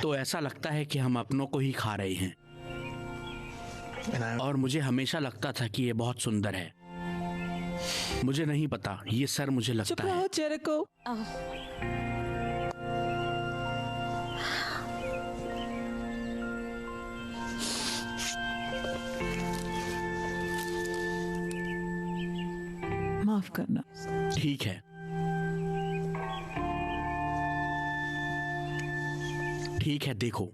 तो ऐसा लगता है कि हम अपनों को ही खा रहे हैं। और मुझे हमेशा लगता था कि ये बहुत सुंदर है। मुझे नहीं पता, ये सर मुझे लगता है। जेरिको। माफ करना। ठीक है, ठीक है। देखो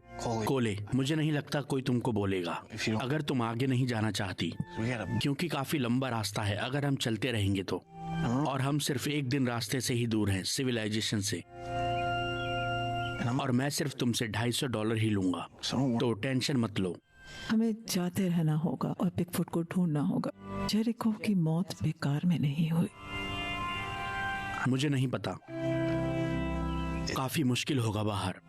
कोले, मुझे नहीं लगता कोई तुमको बोलेगा अगर तुम आगे नहीं जाना चाहती, क्योंकि काफी लंबा रास्ता है अगर हम चलते रहेंगे तो। और हम सिर्फ एक दिन रास्ते से ही दूर हैं सिविलाइजेशन से, और मैं सिर्फ तुमसे $250 ही लूंगा, तो टेंशन मत लो। हमें जाते रहना होगा और बिगफुट को ढूंढना होगा। जेरिको की मौत बेकार में नहीं हुई। मुझे नहीं पता, काफी मुश्किल होगा बाहर,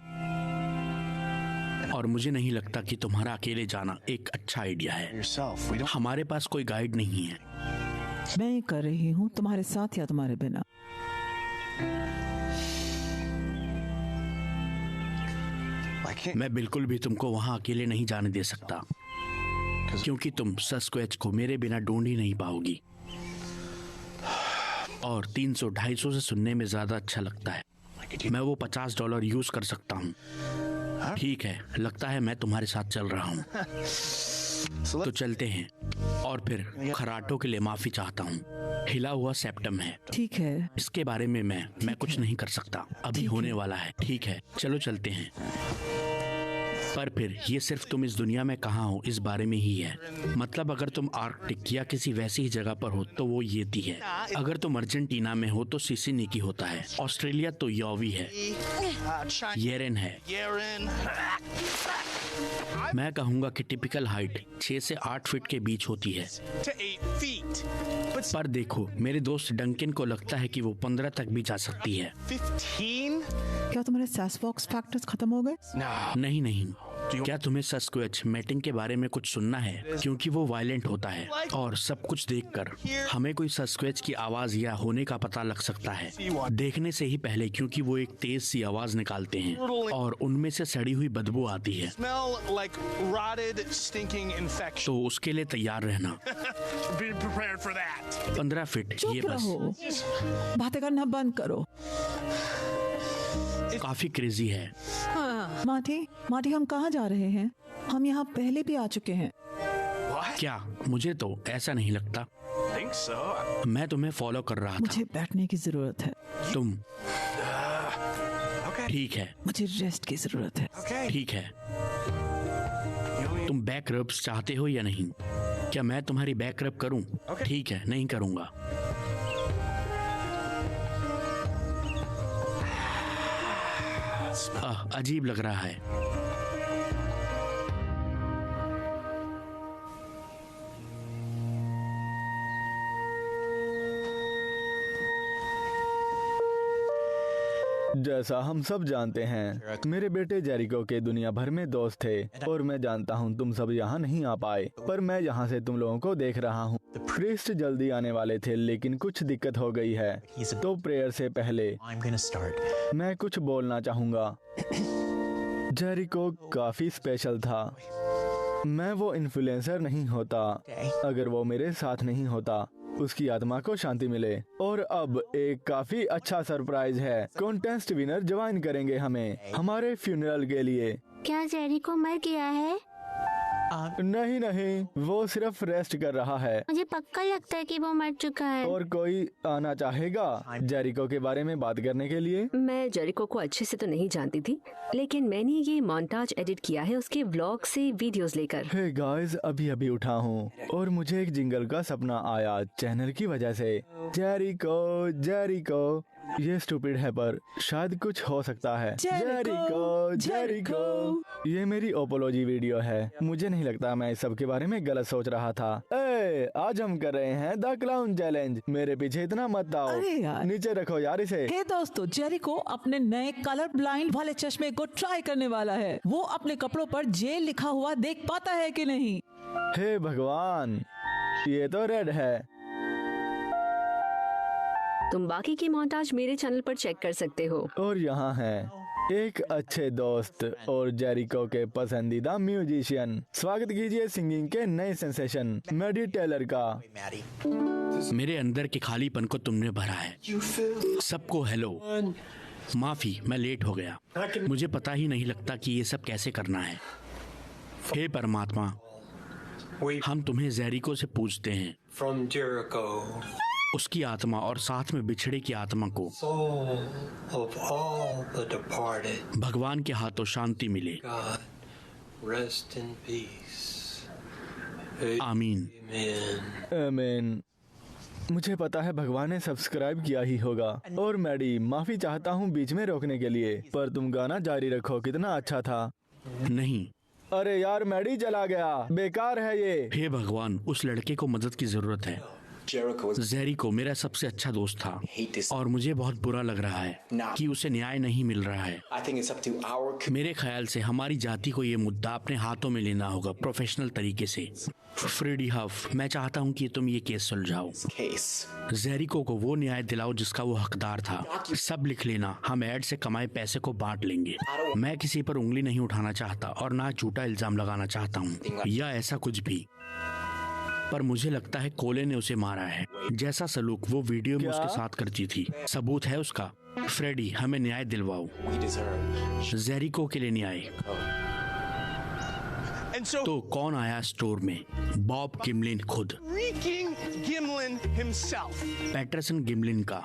और मुझे नहीं लगता कि तुम्हारा अकेले जाना एक अच्छा आइडिया है। हमारे पास कोई गाइड नहीं है। मैं ही कर रही हूँ, तुम्हारे साथ या तुम्हारे बिना। मैं बिल्कुल भी तुमको वहां अकेले नहीं जाने दे सकता, क्योंकि तुम सस्क्वेच को मेरे बिना ढूंढ ही नहीं पाओगी। और 300-250 से सुनने में ज्यादा अच्छा लगता है। मैं वो $50 यूज कर सकता हूँ। ठीक है, लगता है मैं तुम्हारे साथ चल रहा हूँ। तो चलते हैं। और फिर खराटों के लिए माफी चाहता हूँ। हिला हुआ सेप्टम है। ठीक है, इसके बारे में मैं कुछ नहीं कर सकता, अभी होने वाला है। ठीक है, चलो चलते हैं। पर फिर ये सिर्फ तुम इस दुनिया में कहाँ हो इस बारे में ही है। मतलब अगर तुम आर्कटिक या किसी वैसी ही जगह पर हो तो वो येती है, अगर तुम अर्जेंटीना में हो तो सिसिनिकी होता है, ऑस्ट्रेलिया तो योवी है, येरेन है। मैं कहूँगा कि टिपिकल हाइट 6 से 8 फीट के बीच होती है। पर देखो, मेरे दोस्त डंकिन को लगता है कि वो 15 तक भी जा सकती है। 15? क्या तुम्हारे सैसफॉक्स फैक्टर्स खत्म हो गए? नहीं नहीं। क्या तुम्हें सस्क्वेच मैटिंग के बारे में कुछ सुनना है? क्योंकि वो वायलेंट होता है और सब कुछ देखकर हमें कोई सस्क्वेच की आवाज या होने का पता लग सकता है, देखने से ही पहले, क्योंकि वो एक तेज सी आवाज निकालते हैं और उनमें से सड़ी हुई बदबू आती है। तो उसके लिए तैयार रहना। 15 फीट ये बस। बातें करना बंद करो। काफी क्रेजी है। माटी हम कहाँ जा रहे हैं? हम यहाँ पहले भी आ चुके हैं। क्या? मुझे तो ऐसा नहीं लगता। मैं तुम्हें फॉलो कर रहा था। मुझे बैठने की जरूरत है। तुम ठीक है। मुझे रेस्ट की जरूरत है। ठीक है। तुम बैक रब्स चाहते हो या नहीं? क्या मैं तुम्हारी बैक रब करूं? ठीक है, नहीं करूंगा। अजीब लग रहा है। जैसा हम सब जानते हैं, मेरे बेटे जेरिको के दुनिया भर में दोस्त थे और मैं जानता हूँ तुम सब यहाँ नहीं आ पाए, पर मैं यहाँ से तुम लोगों को देख रहा हूँ। क्रिस्ट जल्दी आने वाले थे लेकिन कुछ दिक्कत हो गई है, तो प्रेयर से पहले मैं कुछ बोलना चाहूँगा। जेरिको काफी स्पेशल था। मैं वो इन्फ्लुएंसर नहीं होता अगर वो मेरे साथ नहीं होता। उसकी आत्मा को शांति मिले। और अब एक काफी अच्छा सरप्राइज है। कॉन्टेस्ट विनर ज्वाइन करेंगे हमें हमारे फ्यूनरल के लिए। क्या जेरिको मर गया है? नहीं, वो सिर्फ रेस्ट कर रहा है। मुझे पक्का लगता है कि वो मर चुका है। और कोई आना चाहेगा जेरिको के बारे में बात करने के लिए? मैं जेरिको को अच्छे से तो नहीं जानती थी, लेकिन मैंने ये मोन्टाज एडिट किया है उसके व्लॉग से वीडियोस लेकर। हे गाइस, अभी उठा हूँ और मुझे एक जिंगल का सपना आया चैनल की वजह से। जेरिको ये स्टूपिड है पर शायद कुछ हो सकता है। जेरिको ये मेरी ओपोलॉजी वीडियो है। मुझे नहीं लगता मैं इस सब के बारे में गलत सोच रहा था। आज हम कर रहे हैं द क्लाउन चैलेंज। मेरे पीछे इतना मत आओ, नीचे रखो यार इसे। हे दोस्तों, जेरिको अपने नए कलर ब्लाइंड वाले चश्मे को ट्राई करने वाला है। वो अपने कपड़ों पर जे लिखा हुआ देख पाता है कि नहीं? हे भगवान, ये तो रेड है। तुम बाकी की मोन्टाज मेरे चैनल पर चेक कर सकते हो। और यहाँ है एक अच्छे दोस्त और जेरिको के पसंदीदा म्यूजिशियन। स्वागत कीजिए सिंगिंग के नए सेंसेशन मैडी टेलर का। मेरे अंदर के खालीपन को तुमने भरा है। सबको हेलो, माफी मैं लेट हो गया। मुझे पता ही नहीं लगता कि ये सब कैसे करना है। हे परमात्मा, हम तुम्हें जेरिको से पूछते हैं, From Jericho, उसकी आत्मा और साथ में बिछड़े की आत्मा को soul of all the departed, भगवान के हाथों शांति मिले। God, rest in peace. आमीन। आमीन। मुझे पता है भगवान ने सब्सक्राइब किया ही होगा। और मैडी, माफी चाहता हूँ बीच में रोकने के लिए, पर तुम गाना जारी रखो, कितना अच्छा था। नहीं। अरे यार, मैडी चला गया, बेकार है ये। हे भगवान, उस लड़के को मदद की जरूरत है। जेरिको मेरा सबसे अच्छा दोस्त था और मुझे बहुत बुरा लग रहा है कि उसे न्याय नहीं मिल रहा है। मेरे ख्याल से हमारी जाति को ये मुद्दा अपने हाथों में लेना होगा प्रोफेशनल तरीके से। फ्रेडी हफ, मैं चाहता हूँ कि तुम ये केस सुलझाओ। जेरिको को वो न्याय दिलाओ जिसका वो हकदार था। सब लिख लेना, हम एड से कमाए पैसे को बांट लेंगे। मैं किसी पर उंगली नहीं उठाना चाहता और ना झूठा इल्जाम लगाना चाहता हूँ या ऐसा कुछ भी, पर मुझे लगता है कोले ने उसे मारा है, जैसा सलूक वो वीडियो में उसके साथ करती थी। सबूत है उसका। फ्रेडी, हमें न्याय दिलवाओ, जेरिको के लिए न्याय। तो कौन आया स्टोर में? बॉब गिमलिन खुद, गिमलिन himself. पैटरसन गिमलिन का।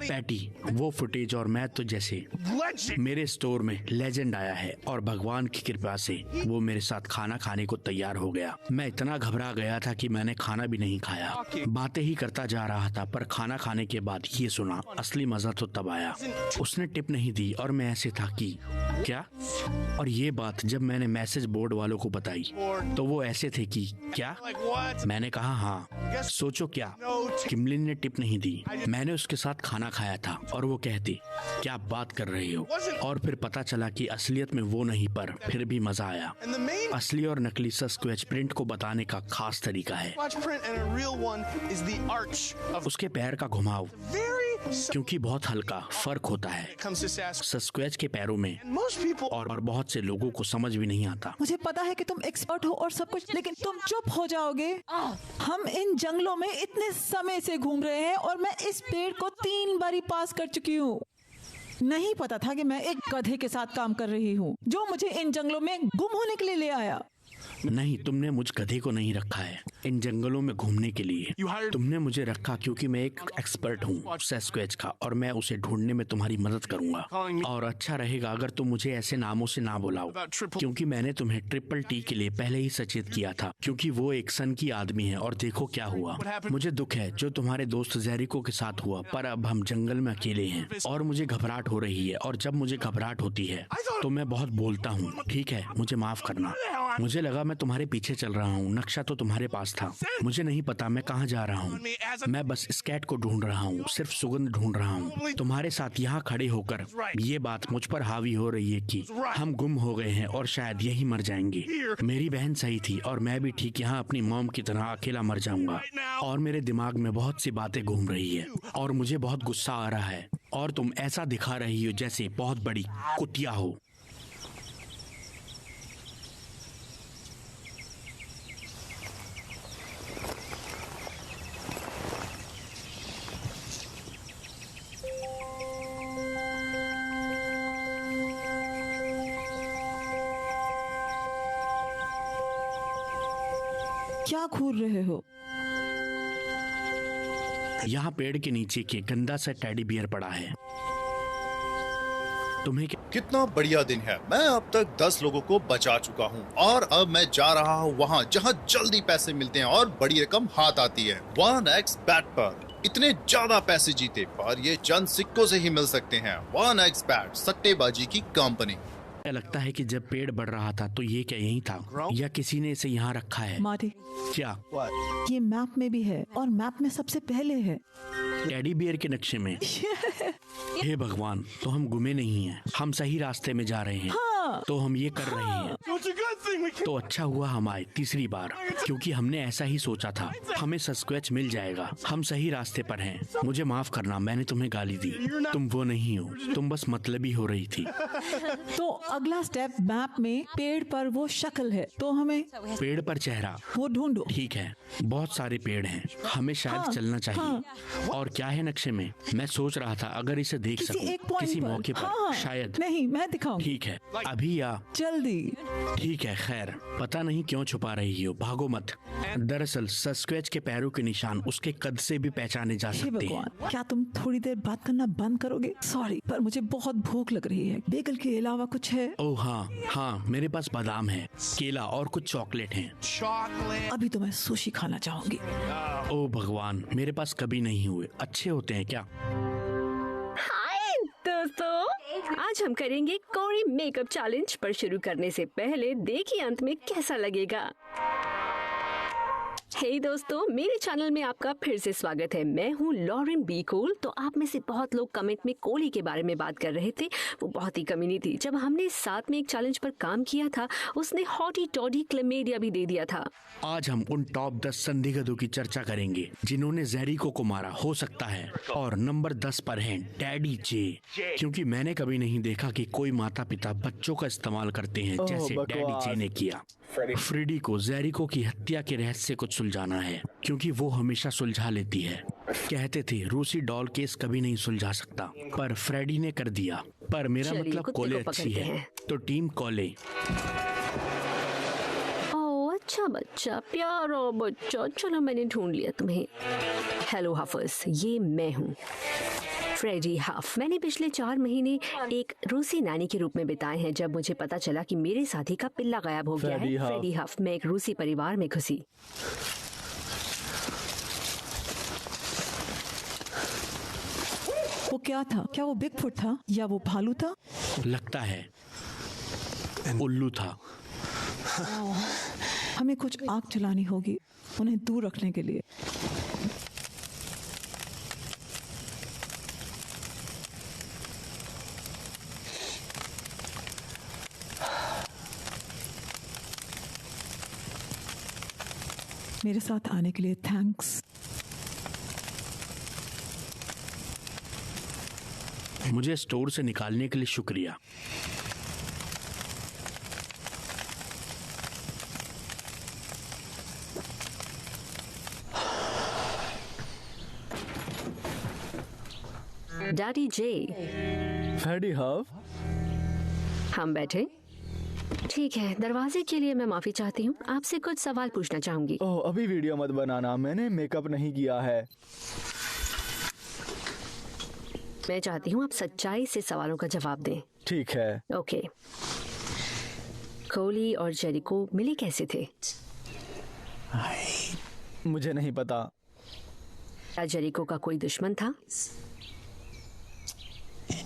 पैटी, वो फुटेज और मैं तो जैसे मेरे स्टोर में लेजेंड आया है और भगवान की कृपा से वो मेरे साथ खाना खाने को तैयार हो गया। मैं इतना घबरा गया था कि मैंने खाना भी नहीं खाया, बातें ही करता जा रहा था। पर खाना खाने के बाद ये सुना, असली मजा तो तब आया। उसने टिप नहीं दी और मैं ऐसे था कि क्या। और ये बात जब मैंने मैसेज बोर्ड वालों को बताई तो वो ऐसे थे कि क्या। मैंने कहा हाँ। सोचो क्या, किमलिन ने टिप नहीं दी। मैंने उसके साथ खाना खाया था और वो कहती क्या बात कर रहे हो। और फिर पता चला कि असलियत में वो नहीं, पर फिर भी मजा आया। असली और नकली सस्क्वेच प्रिंट को बताने का खास तरीका है उसके पैर का घुमाव, क्योंकि बहुत हल्का फर्क होता है सस्क्वेच के पैरों में और बहुत से लोगों को समझ भी नहीं आता। मुझे पता है कि तुम एक्सपर्ट हो और सब कुछ, लेकिन तुम चुप हो जाओगे। हम इन जंगलों में इतने समय से घूम रहे हैं और मैं इस पेड़ को 3 बारी पास कर चुकी हूँ। नहीं पता था कि मैं एक गधे के साथ काम कर रही हूँ जो मुझे इन जंगलों में गुम होने के लिए ले आया। नहीं, तुमने मुझ गधे को नहीं रखा है इन जंगलों में घूमने के लिए। तुमने मुझे रखा क्योंकि मैं एक एक्सपर्ट हूँ सस्क्वेच का और मैं उसे ढूंढने में तुम्हारी मदद करूंगा। और अच्छा रहेगा अगर तुम मुझे ऐसे नामों से ना बुलाओ, क्योंकि मैंने तुम्हें ट्रिपल टी के लिए पहले ही सचेत किया था, क्योंकि वो एक सन की आदमी है। और देखो क्या हुआ। मुझे दुख है जो तुम्हारे दोस्त जेरिको के साथ हुआ, पर अब हम जंगल में अकेले हैं और मुझे घबराहट हो रही है। और जब मुझे घबराहट होती है तो मैं बहुत बोलता हूँ। ठीक है, मुझे माफ करना। मुझे लगा मैं तुम्हारे पीछे चल रहा हूँ, नक्शा तो तुम्हारे पास था। मुझे नहीं पता मैं कहाँ जा रहा हूँ। मैं बस इस कैट को ढूंढ रहा हूँ, सिर्फ सुगंध ढूंढ रहा हूँ। तुम्हारे साथ यहाँ खड़े होकर ये बात मुझ पर हावी हो रही है कि हम गुम हो गए हैं और शायद यही मर जाएंगे। मेरी बहन सही थी और मैं भी ठीक यहाँ अपनी मॉम की तरह अकेला मर जाऊंगा। और मेरे दिमाग में बहुत सी बातें घूम रही है और मुझे बहुत गुस्सा आ रहा है। और तुम ऐसा दिखा रही हो जैसे बहुत बड़ी कुतिया हो। क्या घूर रहे हो? यहाँ पेड़ के नीचे के गंदा सा टेडी बियर पड़ा है। तुम्हें कितना बढ़िया दिन है। मैं अब तक 10 लोगों को बचा चुका हूँ और अब मैं जा रहा हूँ वहाँ जहाँ जल्दी पैसे मिलते हैं और बड़ी रकम हाथ आती है। 1xBet पर इतने ज्यादा पैसे जीते पर ये चंद सिक्कों से ही मिल सकते हैं। 1xBet सट्टेबाजी की कंपनी। लगता है कि जब पेड़ बढ़ रहा था तो ये क्या यही था या किसी ने इसे यहाँ रखा है? मार्टी, क्या ये मैप में भी है और मैप में सबसे पहले है टेडी बियर के नक्शे में। हे भगवान, तो हम गुमे नहीं हैं, हम सही रास्ते में जा रहे हैं। हाँ, तो हम ये कर रहे हैं। तो अच्छा हुआ हम आए तीसरी बार, क्योंकि हमने ऐसा ही सोचा था। हमें सस्क्वेच मिल जाएगा। हम सही रास्ते पर हैं। मुझे माफ करना, मैंने तुम्हें गाली दी। तुम वो नहीं हो, तुम बस मतलबी हो रही थी। तो अगला स्टेप मैप में पेड़ पर वो शक्ल है, तो हमें पेड़ पर चेहरा वो ढूंढो। ठीक है, बहुत सारे पेड़ हैं, हमें शायद चलना चाहिए। और क्या है नक्शे में? मैं सोच रहा था अगर इसे देख सकूं किसी मौके पर। शायद नहीं, मैं दिखाऊं। ठीक है, अभी या जल्दी। ठीक है, खैर पता नहीं क्यों छुपा रही हो, भागो मत। दरअसल सस्क्वेच के पैरों के निशान उसके कद से भी पहचाने जा सकते हैं। क्या तुम थोड़ी देर बात करना बंद करोगे? सॉरी, पर मुझे बहुत भूख लग रही है। बेगल के अलावा कुछ है? ओह हाँ, मेरे पास बादाम है, केला और कुछ चॉकलेट हैं। अभी तो मैं सुशी खाना चाहूंगी। ओह भगवान, मेरे पास कभी नहीं हुए। अच्छे होते हैं क्या? हाय दोस्तों, आज हम करेंगे कोरी मेकअप चैलेंज। पर शुरू करने से पहले देखिए अंत में कैसा लगेगा। हे दोस्तों, मेरे चैनल में आपका फिर से स्वागत है। मैं हूँ लॉरेन बी कूल। तो आप में से बहुत लोग कमेंट में कोली के बारे में बात कर रहे थे। वो बहुत ही कमीनी थी। जब हमने साथ में एक चैलेंज पर काम किया था, उसने हॉटी टॉडी क्लेमेडिया भी दे दिया था। आज हम उन टॉप 10 संदिग्धों की चर्चा करेंगे जिन्होंने जेरिको को मारा हो सकता है। और नंबर 10 पर है डैडी जे, क्योंकि मैंने कभी नहीं देखा कि कोई माता पिता बच्चों का इस्तेमाल करते हैं जैसे डैडी जे ने किया। फ्रेडी को जेरिको की हत्या के रहस्य को सुलझाना है, क्योंकि वो हमेशा सुलझा लेती है। कहते थे रूसी डॉल केस कभी नहीं सुलझा सकता, पर फ्रेडी ने कर दिया। पर मेरा मतलब कोले अच्छी है, तो टीम कोले। अच्छा बच्चा, प्यारा बच्चा, चलो मैंने ढूंढ लिया तुम्हें। हेलो हाफिज, ये मैं हूँ। फ्रेडी हफ। मैंने पिछले 4 महीने एक रूसी नानी के रूप में बिताए हैं जब मुझे पता चला कि मेरे साथी का पिल्ला गायब हो गया है। फ्रेडी हफ। मैं एक रूसी परिवार में घुसी। वो क्या था? क्या वो बिगफुट था या वो भालू था? लगता है उल्लू था। हमें कुछ आग जलानी होगी उन्हें दूर रखने के लिए। मेरे साथ आने के लिए थैंक्स। मुझे स्टोर से निकालने के लिए शुक्रिया। डैडी जे। फ्रेडी हफ। हम बैठे। ठीक है, दरवाजे के लिए मैं माफी चाहती हूँ। आपसे कुछ सवाल पूछना चाहूंगी। ओह, अभी वीडियो मत बनाना, मैंने मेकअप नहीं किया है। मैं चाहती हूँ आप सच्चाई से सवालों का जवाब दें। ठीक है। ओके। कोली और जेरिको मिले कैसे थे? मुझे नहीं पता। क्या जेरिको का कोई दुश्मन था?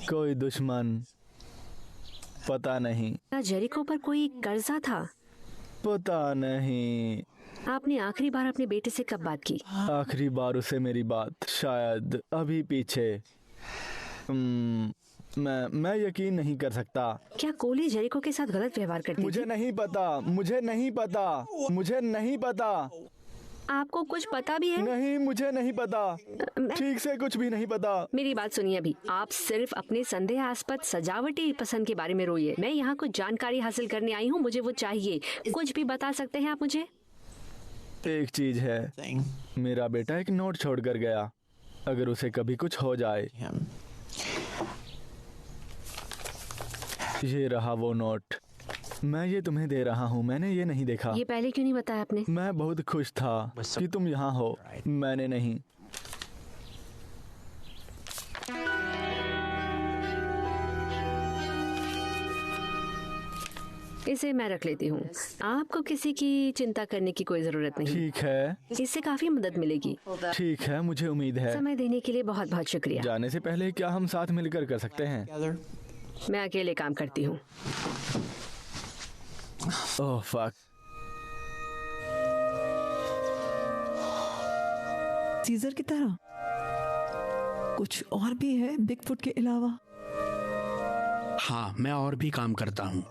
कोई दुश्मन पता नहीं। क्या जेरिको पर कोई कर्जा था? पता नहीं। आपने आखिरी बार अपने बेटे से कब बात की? आखिरी बार उसे मेरी बात शायद अभी पीछे। मैं यकीन नहीं कर सकता। क्या कोली जेरिको के साथ गलत व्यवहार करती थी? मुझे नहीं पता। मुझे नहीं पता। आपको कुछ पता भी है? नहीं, मुझे नहीं पता। ठीक से कुछ भी नहीं पता। मेरी बात सुनिए अभी। आप सिर्फ अपने संदेहास्पद सजावटी पसंद के बारे में रोइए। मैं यहाँ कुछ जानकारी हासिल करने आई हूँ, मुझे वो चाहिए। कुछ भी बता सकते हैं आप मुझे? एक चीज है, मेरा बेटा एक नोट छोड़ कर गया। अगर उसे कभी कुछ हो जाए। ये रहा वो नोट। मैं ये तुम्हें दे रहा हूँ। मैंने ये नहीं देखा। ये पहले क्यों नहीं बताया आपने? मैं बहुत खुश था कि तुम यहाँ हो। मैंने नहीं। इसे मैं रख लेती हूँ। आपको किसी की चिंता करने की कोई जरूरत नहीं। ठीक है। इससे काफी मदद मिलेगी। ठीक है, मुझे उम्मीद है। समय देने के लिए बहुत बहुत शुक्रिया। जाने से पहले क्या हम साथ मिलकर कर सकते हैं? मैं अकेले काम करती हूँ। Oh fuck. सीजर की तरह कुछ और भी है बिगफुट के अलावा? हाँ, मैं और भी काम करता हूँ।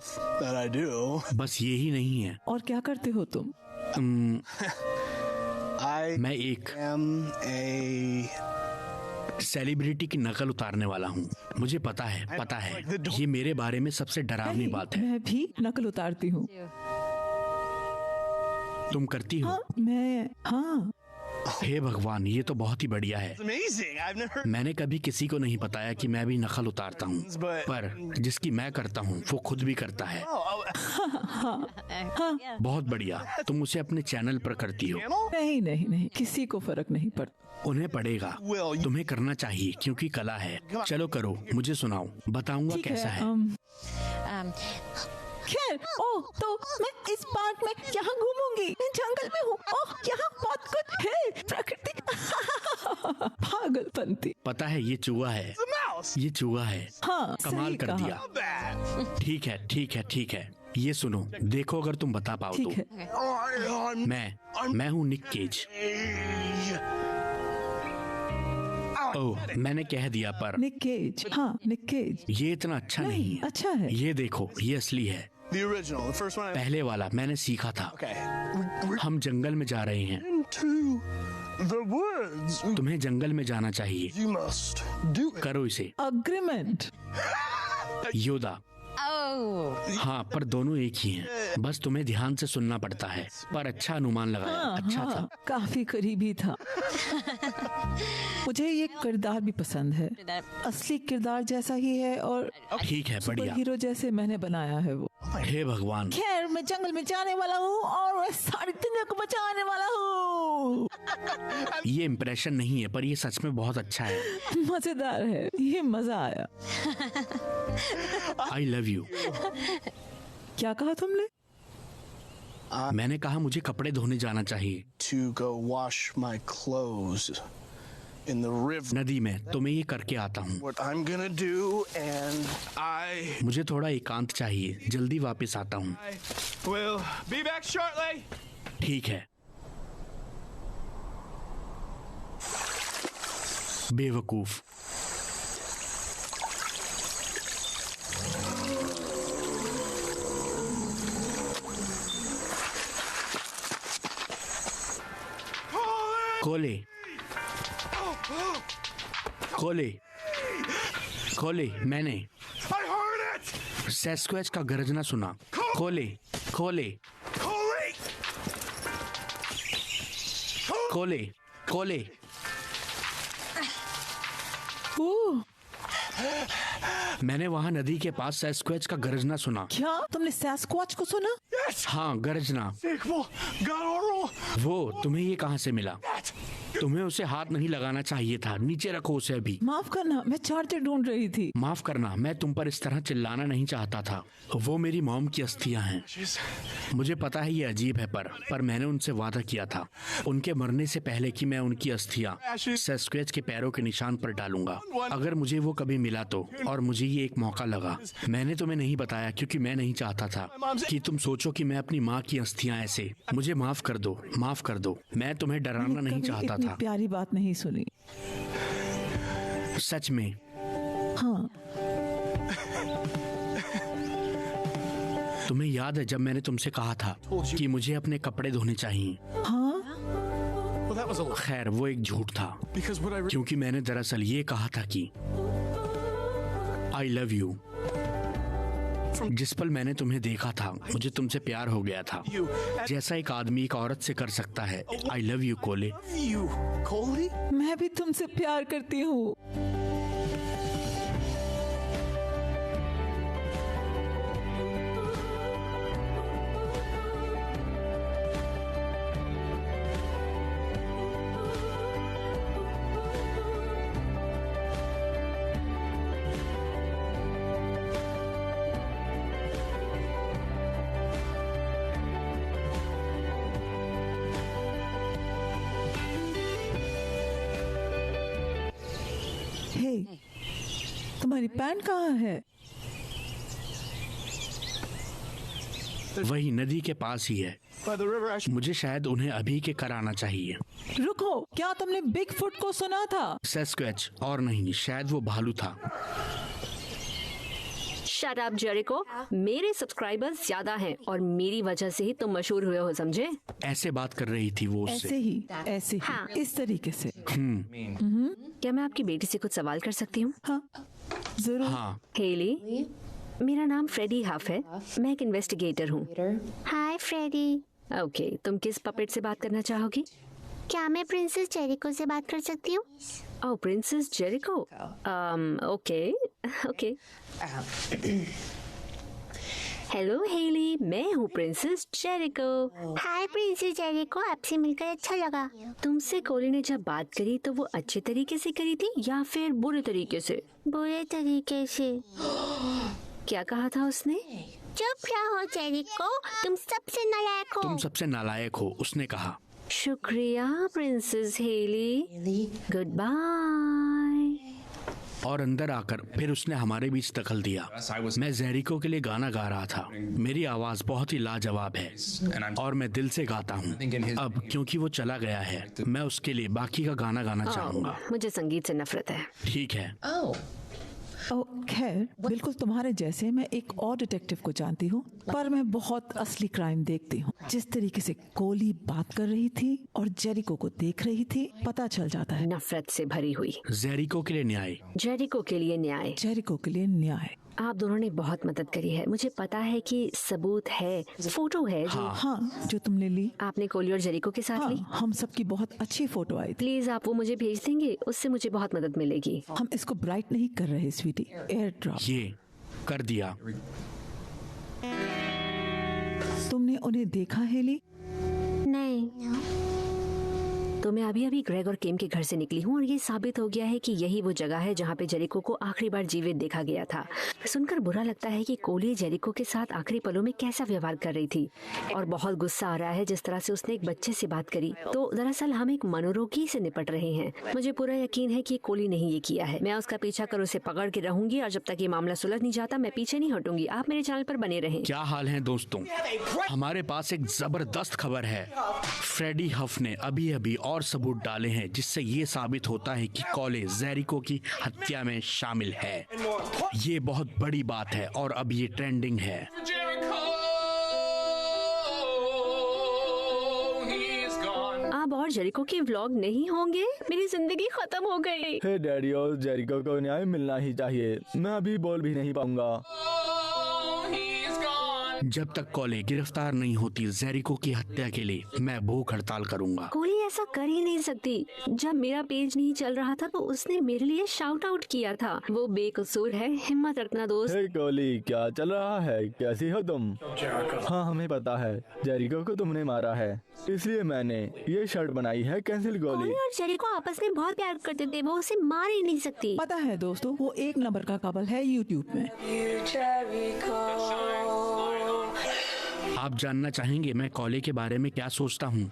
बस ये ही नहीं है। और क्या करते हो तुम? मैं एक सेलिब्रिटी की नकल उतारने वाला हूँ। मुझे पता है ये मेरे बारे में सबसे डरावनी बात है। मैं भी नकल उतारती हूँ। तुम करती हो? हाँ। हे भगवान, ये तो बहुत ही बढ़िया है। मैंने कभी किसी को नहीं बताया कि मैं भी नकल उतारता हूँ, पर जिसकी मैं करता हूँ वो खुद भी करता है। बहुत बढ़िया। तुम उसे अपने चैनल पर करती हो? नहीं, किसी को फर्क नहीं पड़ता। उन्हें पड़ेगा। तुम्हें करना चाहिए क्योंकि कला है। चलो करो, मुझे सुनाओ, बताऊंगा कैसा है। खैर, तो मैं इस पार्क में यहाँ घूमूंगी। मैं जंगल में हूँ। यहाँ बहुत कुछ है। प्रकृति। पागलपंती। पता है ये चूहा है। हाँ, कमाल कर दिया। ठीक है। ये सुनो, देखो अगर तुम बता पाओ तो। मैं हूँ निक केज। ओह, मैंने कह दिया पर। निक केज। हाँ, निक केज। ये इतना अच्छा नहीं है। अच्छा है। ये देखो, ये असली है। पहले वाला मैंने सीखा था। हम जंगल में जा रहे हैं। तुम्हें जंगल में जाना चाहिए। करो इसे। अग्रीमेंट। योदा। हाँ, पर दोनों एक ही हैं। बस तुम्हें ध्यान से सुनना पड़ता है। पर अच्छा अनुमान लगाया। अच्छा था। काफी करीबी था। मुझे ये किरदार भी पसंद है। असली किरदार जैसा ही है और ठीक है, बढ़िया। हीरो जैसे मैंने बनाया है वो। हे भगवान। खैर, मैं जंगल में जाने वाला हूँ और मैं सारी दुनिया को बचाने वाला हूँ। ये इम्प्रेशन नहीं है, पर ये सच में बहुत अच्छा है। मजेदार है, ये मजा आया। I love you. क्या कहा तुमने? मैंने कहा मुझे कपड़े धोने जाना चाहिए To go wash my clothes in the river. नदी में, तो मैं ये करके आता हूँ। What I'm gonna do, and I मुझे थोड़ा एकांत चाहिए, जल्दी वापस आता हूँ। will be back shortly. ठीक है। बेवकूफ। कोले कोले कोले, मैंने I heard it. सैस्क्वैच का गरजना सुना। कोले कोले Coley. कोले कोले। ओह, मैंने वहाँ नदी के पास सैस्क्वैच का गरजना सुना। क्या तुमने सैस्क्वैच को सुना? Yes. हाँ, गरजना। Sequel. Got oral. वो तुम्हें ये कहाँ से मिला? That. तुम्हें उसे हाथ नहीं लगाना चाहिए था। नीचे रखो उसे अभी। माफ करना, मैं चार्जर ढूंढ रही थी। माफ करना, मैं तुम पर इस तरह चिल्लाना नहीं चाहता था। वो मेरी मॉम की अस्थियां हैं। Jeez. मुझे पता है ये अजीब है, पर मैंने उनसे वादा किया था उनके मरने से पहले कि मैं उनकी अस्थियां सैस्क्वैच के पैरों के निशान पर डालूंगा अगर मुझे वो कभी मिला तो। और मुझे ये एक मौका लगा। मैंने तुम्हें नहीं बताया क्योंकि मैं नहीं चाहता था कि तुम सोचो कि मैं अपनी माँ की अस्थियां ऐसे। मुझे माफ कर दो, माफ कर दो। मैं तुम्हें डराना नहीं कभी चाहता इतनी था। प्यारी बात नहीं सुनी। सच में। हाँ, तुम्हें याद है जब मैंने तुमसे कहा था कि मुझे अपने कपड़े धोने चाहिए? हाँ, Well, that was a lie. खैर, वो एक झूठ था Because what I क्योंकि मैंने दरअसल ये कहा था कि आई लव यू। जिस पल मैंने तुम्हें देखा था मुझे तुमसे प्यार हो गया था, you. जैसा एक आदमी एक औरत से कर सकता है। आई लव यू कोले। You. Coley. मैं भी तुमसे प्यार करती हूँ। हे, तुम्हारी पैंट कहाँ है? वही नदी के पास ही है। By the river. I should. मुझे शायद उन्हें अभी के कराना चाहिए। रुको, क्या तुमने बिग फुट को सुना था? सैस्क्वैच और नहीं, शायद वो भालू था। शट अप जेरिको, मेरे सब्सक्राइबर्स ज्यादा हैं और मेरी वजह से ही तुम मशहूर हुए हो, समझे? ऐसे बात कर रही थी वो ऐसे उससे। ही, ऐसे ही, हाँ। इस तरीके से। क्या मैं आपकी बेटी से कुछ सवाल कर सकती हूँ? हाँ, जरूर। हाँ, हेली, मेरा नाम फ्रेडी हफ है। मैं एक इन्वेस्टिगेटर हूँ। हाय फ्रेडी, ओके, तुम किस पपेट से बात करना चाहोगी? क्या मैं प्रिंसेस जेरिको से बात कर सकती हूँ? Oh, princess Jericho. Okay okay. Hello Haley, मैं हूँ princess Jericho. Hi princess Jericho, आपसे मिलकर अच्छा लगा। तुमसे कोली ने जब बात करी तो वो अच्छे तरीके से करी थी या फिर बुरे तरीके से? बुरे तरीके से। क्या कहा था उसने? चुप रहो जेरिको, तुम सबसे नालायक हो। तुम सबसे नालायक हो, उसने कहा। शुक्रिया प्रिंसेस हेली, गुड बाय। और अंदर आकर फिर उसने हमारे बीच दखल दिया। मैं जेरिको के लिए गाना गा रहा था। मेरी आवाज बहुत ही लाजवाब है और मैं दिल से गाता हूँ। अब क्योंकि वो चला गया है, मैं उसके लिए बाकी का गाना गाना चाहूंगा। मुझे संगीत से नफरत है। ठीक है। खैर, बिल्कुल तुम्हारे जैसे मैं एक और डिटेक्टिव को जानती हूँ, पर मैं बहुत असली क्राइम देखती हूँ। जिस तरीके से कोली बात कर रही थी और जेरिको को देख रही थी, पता चल जाता है। नफरत से भरी हुई। जेरिको के लिए न्याय। जेरिको के लिए न्याय। जेरिको के लिए न्याय। आप दोनों ने बहुत मदद करी है। मुझे पता है कि सबूत है, फोटो है जो हाँ, जो तुमने ली। आपने कोली और जेरिको के साथ ली। हाँ, हम सबकी बहुत अच्छी फोटो आई थी। प्लीज आप वो मुझे भेज देंगे, उससे मुझे बहुत मदद मिलेगी। हम इसको ब्राइट नहीं कर रहे स्वीटी, एयर ड्रॉप। ये कर दिया। तुमने उन्हें देखा हेली? नहीं। तो मैं अभी अभी ग्रेग और किम के घर से निकली हूँ और ये साबित हो गया है कि यही वो जगह है जहाँ पे जेरिको को आखिरी बार जीवित देखा गया था। सुनकर बुरा लगता है कि कोली जेरिको के साथ आखिरी पलों में कैसा व्यवहार कर रही थी और बहुत गुस्सा आ रहा है जिस तरह से उसने एक बच्चे से बात करी। तो दरअसल हम एक मनोरोगी से निपट रहे हैं। मुझे पूरा यकीन है कि कोली ने ही ये किया है। मैं उसका पीछा कर उसे पकड़ के रहूंगी और जब तक ये मामला सुलझ नहीं जाता मैं पीछे नहीं हटूंगी। आप मेरे चैनल पर बने रहें। क्या हाल है दोस्तों, हमारे पास एक जबरदस्त खबर है। फ्रेडी हफ ने अभी अभी और सबूत डाले हैं जिससे ये साबित होता है कि कोले जेरिको की हत्या में शामिल है। ये बहुत बड़ी बात है और अब ये ट्रेंडिंग है। अब और जेरिको के व्लॉग नहीं होंगे, मेरी जिंदगी खत्म हो गई। हे डैडी, और जेरिको को न्याय मिलना ही चाहिए। मैं अभी बोल भी नहीं पाऊंगा। जब तक कोले गिरफ्तार नहीं होती जेरिको की हत्या के लिए मैं भूख हड़ताल करूंगा। कोली ऐसा कर ही नहीं सकती। जब मेरा पेज नहीं चल रहा था तो उसने मेरे लिए शाउट आउट किया था। वो बेकसूर है, हिम्मत रखना दोस्त। हे कोली, क्या चल रहा है? कैसी हो तुम? हाँ, हमें पता है जेरिको को तुमने मारा है, इसलिए मैंने ये शर्ट बनाई है। कैंसिल कोली। कोली और जेरिको आपस में बहुत प्यार करते थे, वो उसे मार ही नहीं सकती। पता है दोस्तों, वो एक नंबर का कपल है यूट्यूब में। आप जानना चाहेंगे मैं कोले के बारे में क्या सोचता हूँ?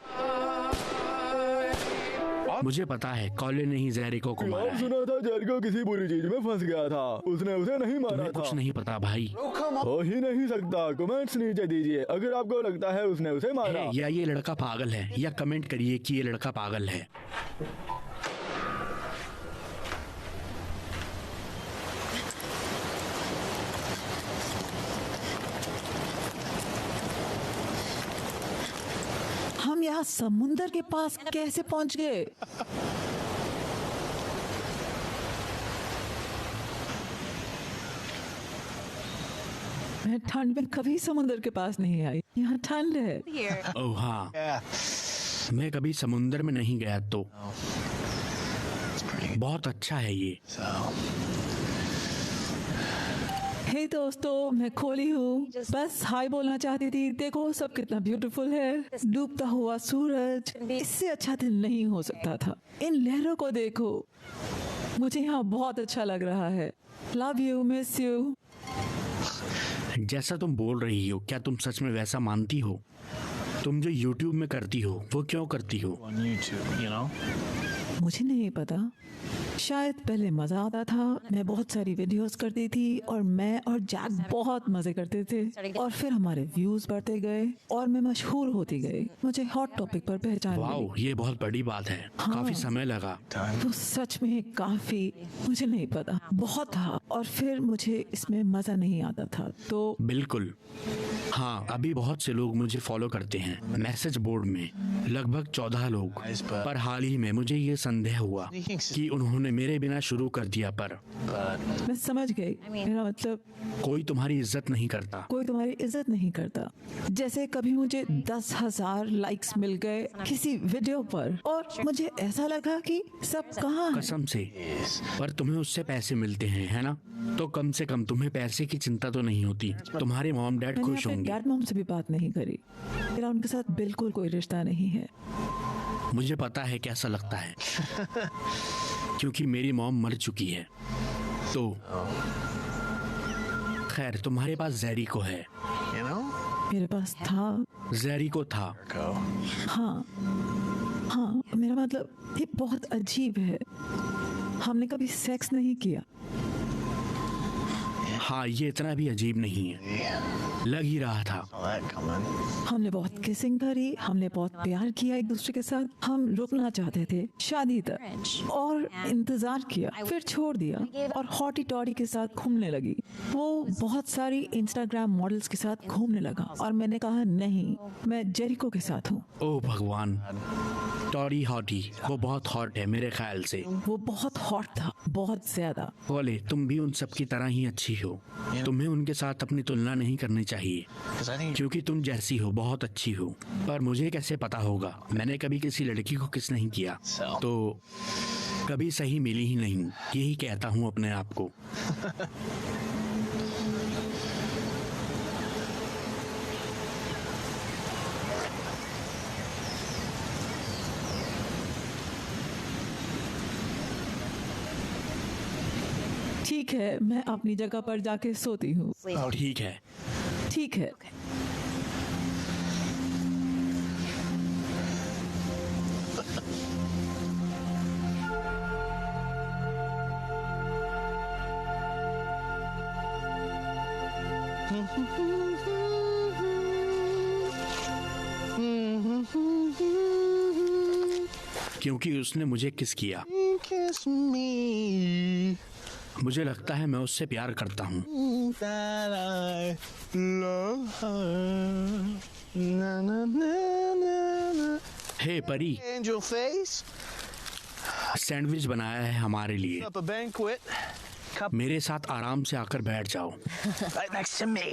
मुझे पता है कोले ने ही जेरिको को मारा है। सुना था जेरिको किसी बुरी चीज में फंस गया था, उसने उसे नहीं मारा था। कुछ नहीं पता भाई। हो ही नहीं सकता। कमेंट्स नीचे दीजिए अगर आपको लगता है उसने उसे मारा। या ये लड़का पागल है, या कमेंट करिए कि ये लड़का पागल है। हम यहाँ समुंदर के पास कैसे पहुँच गए? मैं ठंड में कभी समुंदर के पास नहीं आई। यहाँ ठंड है। ओह हाँ, मैं कभी समुंदर में नहीं गया तो बहुत अच्छा है ये। हे दोस्तों, मैं कोली हूँ। बस हाय बोलना चाहती थी। देखो सब कितना ब्यूटीफुल है। डूबता हुआ सूरज, इससे अच्छा दिन नहीं हो सकता था। इन लहरों को देखो, मुझे यहाँ बहुत अच्छा लग रहा है। Love you, miss you. जैसा तुम बोल रही हो, क्या तुम सच में वैसा मानती हो? तुम जो YouTube में करती हो वो क्यों करती हो? मुझे नहीं पता, शायद पहले मजा आता था। मैं बहुत सारी वीडियोस करती थी और मैं और जैक बहुत मजे करते थे और फिर हमारे व्यूज बढ़ते गए और मैं मशहूर होती गई। मुझे हॉट टॉपिक पर पहचान मिली। वाओ, ये बहुत बड़ी बात है। हाँ, काफी समय लगा। तो सच में काफी, मुझे नहीं पता, बहुत था। और फिर मुझे इसमें मजा नहीं आता था। तो बिल्कुल हाँ, अभी बहुत से लोग मुझे फॉलो करते हैं मैसेज बोर्ड में, लगभग 14 लोग। पर हाल ही में मुझे ये संदेह हुआ कि उन्होंने मेरे बिना शुरू कर दिया। पर मैं समझ गई, मेरा मतलब कोई तुम्हारी इज्जत नहीं करता। कोई तुम्हारी इज्जत नहीं करता। जैसे कभी मुझे 10,000 लाइक्स मिल गए किसी वीडियो पर और मुझे ऐसा लगा कि सब कहाँ है? कसम से। पर तुम्हें उससे पैसे मिलते हैं, है ना? तो कम से कम तुम्हें पैसे की चिंता तो नहीं होती। तुम्हारे मॉम डैड खुश होंगे। डैड मॉम से भी बात नहीं करी। मेरा उनके साथ बिल्कुल कोई रिश्ता नहीं है। मुझे पता है कैसा लगता है क्योंकि मेरी मॉम मर चुकी है। तो खैर, तुम्हारे पास जेरिको है। मेरे पास था। जेरिको था। हाँ हाँ, मेरा मतलब ये बहुत अजीब है। हमने कभी सेक्स नहीं किया। हाँ, ये इतना भी अजीब नहीं है, लग ही रहा था। हमने बहुत किसिंग करी, हमने बहुत प्यार किया एक दूसरे के साथ। हम रुकना चाहते थे शादी तक और इंतजार किया, फिर छोड़ दिया और हॉटी टॉडी के साथ घूमने लगी। वो बहुत सारी इंस्टाग्राम मॉडल्स के साथ घूमने लगा और मैंने कहा नहीं, मैं जेरिको के साथ हूँ। ओह भगवान, टॉडी हॉटी, वो बहुत हॉट है मेरे ख्याल से। वो बहुत हॉट था, बहुत ज्यादा। बोले, तुम भी उन सब की तरह ही अच्छी हो। तुम्हें उनके साथ अपनी तुलना नहीं करनी चाहिए क्योंकि तुम जैसी हो बहुत अच्छी हो। पर मुझे कैसे पता होगा? मैंने कभी किसी लड़की को किस नहीं किया, तो कभी सही मिली ही नहीं। यही कहता हूँ अपने आप को। ठीक है, मैं अपनी जगह पर जाके सोती हूँ। ठीक है। ठीक है। क्योंकि उसने मुझे किस किया। Kiss me. मुझे लगता है मैं उससे प्यार करता हूँ। That I love her. Na na na na na. हे परी, Angel face. सैंडविच बनाया है हमारे लिए। Up a banquet. मेरे साथ आराम से आकर बैठ जाओ। Right next to me.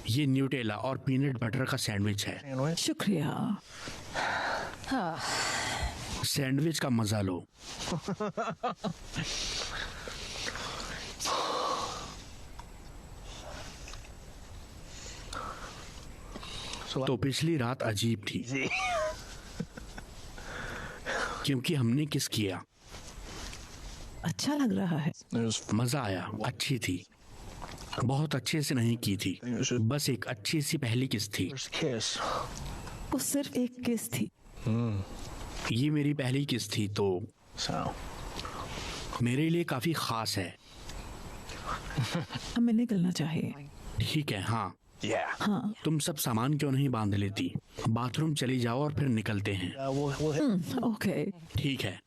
ये न्यूटेला और पीनट बटर का सैंडविच है। शुक्रिया। सैंडविच का मजा लो। तो पिछली रात अजीब थी क्योंकि हमने किस किया। अच्छा लग रहा है। मजा आया, अच्छी थी। बहुत अच्छे से नहीं की थी, बस एक अच्छी सी पहली किस थी। वो सिर्फ एक किस थी। ये मेरी पहली किस थी तो मेरे लिए काफी खास है। हमें निकलना चाहिए। ठीक है। हाँ। हाँ। तुम सब सामान क्यों नहीं बांध लेती? बाथरूम चली जाओ और फिर निकलते हैं। ओके। ठीक है।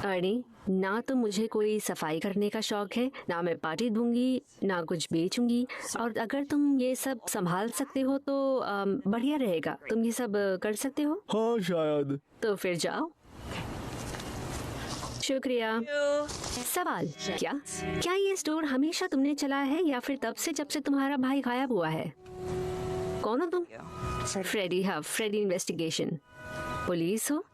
अर्नी, ना तो मुझे कोई सफाई करने का शौक है, ना मैं पार्टी दूंगी, ना कुछ बेचूंगी। और अगर तुम ये सब संभाल सकते हो तो बढ़िया रहेगा। तुम ये सब कर सकते हो? हाँ शायद। तो फिर जाओ। शुक्रिया। सवाल, क्या ये स्टोर हमेशा तुमने चलाया है या फिर तब से जब से तुम्हारा भाई गायब हुआ है? कौन हो तुम? फ्रेडी। हाँ, फ्रेडी इन्वेस्टिगेशन। पुलिस हो?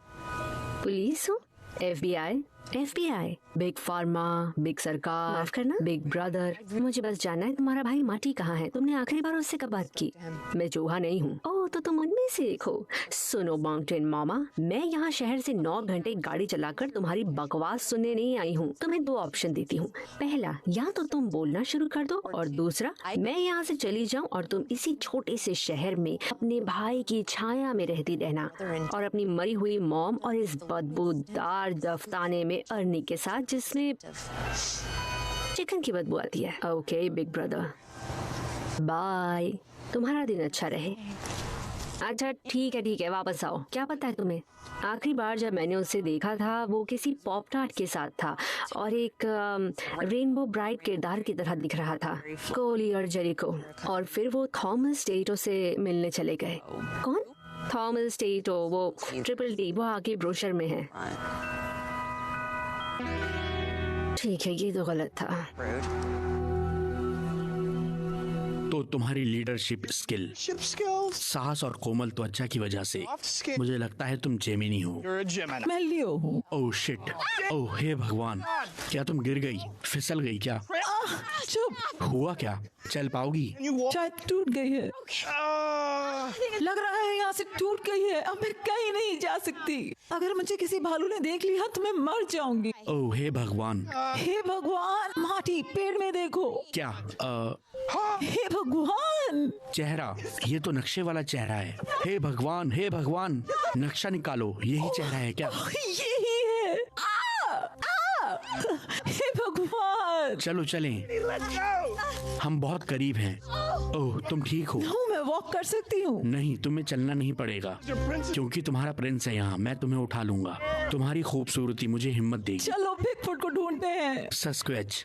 पुलिस हो? FBI? FBI, big pharma, big सरकार, माफ करना, बिग ब्रदर। मुझे बस जानना है तुम्हारा भाई माटी कहाँ है? तुमने आखिरी बार उससे कब बात की? मैं चूहा नहीं हूँ। ओह, तो तुम उनमें से एक हो। सुनो माउंटेन मामा, मैं यहाँ शहर से 9 घंटे गाड़ी चलाकर तुम्हारी बकवास सुनने नहीं आई हूँ। तुम्हें 2 ऑप्शन देती हूँ। पहला, या तो तुम बोलना शुरू कर दो, और दूसरा, मैं यहाँ से चली जाऊँ और तुम इसी छोटे से शहर में अपने भाई की छाया में रहती रहना और अपनी मरी हुई मॉम और इस बदबूदार दफ्ताने में अर्नी के साथ जिसमें चिकन की बदबू आती है। Okay big brother, bye. तुम्हारा दिन अच्छा रहे। अच्छा ठीक है, वापस आओ। क्या पता है तुम्हें, आखिरी बार जब मैंने उसे देखा था वो किसी पॉप टार्ट के साथ था और एक रेनबो ब्राइट किरदार की तरह दिख रहा था, कोली और जेरिको। और फिर वो थॉमस टेटो से मिलने चले गए। कौन? थॉमस टेटो, वो ट्रिपल टी, वो आगे ब्रोशर में है। ठीक है, ये तो गलत था। तो तुम्हारी लीडरशिप स्किल, साहस और कोमल त्वचा की वजह से मुझे लगता है तुम जेमिनी हो। मैं लियो हूँ। ओह शिट, ओह हे भगवान, क्या तुम गिर गई, फिसल गई क्या? चुप। हुआ क्या? चल पाओगी? शायद टूट गई है। लग रहा है यहाँ से टूट गई है। अब मैं कहीं नहीं जा सकती। अगर मुझे किसी भालू ने देख लिया तो मैं मर जाऊंगी। ओह हे भगवान। हे भगवान, माटी, पेड़ में देखो। क्या? हे भगवान, चेहरा, ये तो नक्शे वाला चेहरा है। हे भगवान, हे भगवान, नक्शा निकालो, यही चेहरा है क्या? यही है। हे भगवान। चलो चलें, हम बहुत करीब हैं। ओह तुम ठीक हो? मैं वॉक कर सकती हूँ। नहीं, तुम्हें चलना नहीं पड़ेगा क्योंकि तुम्हारा प्रिंस है यहाँ। मैं तुम्हें उठा लूंगा। तुम्हारी खूबसूरती मुझे हिम्मत देगी। चलो बिगफुट को ढूंढते हैं। सस्क्वेच।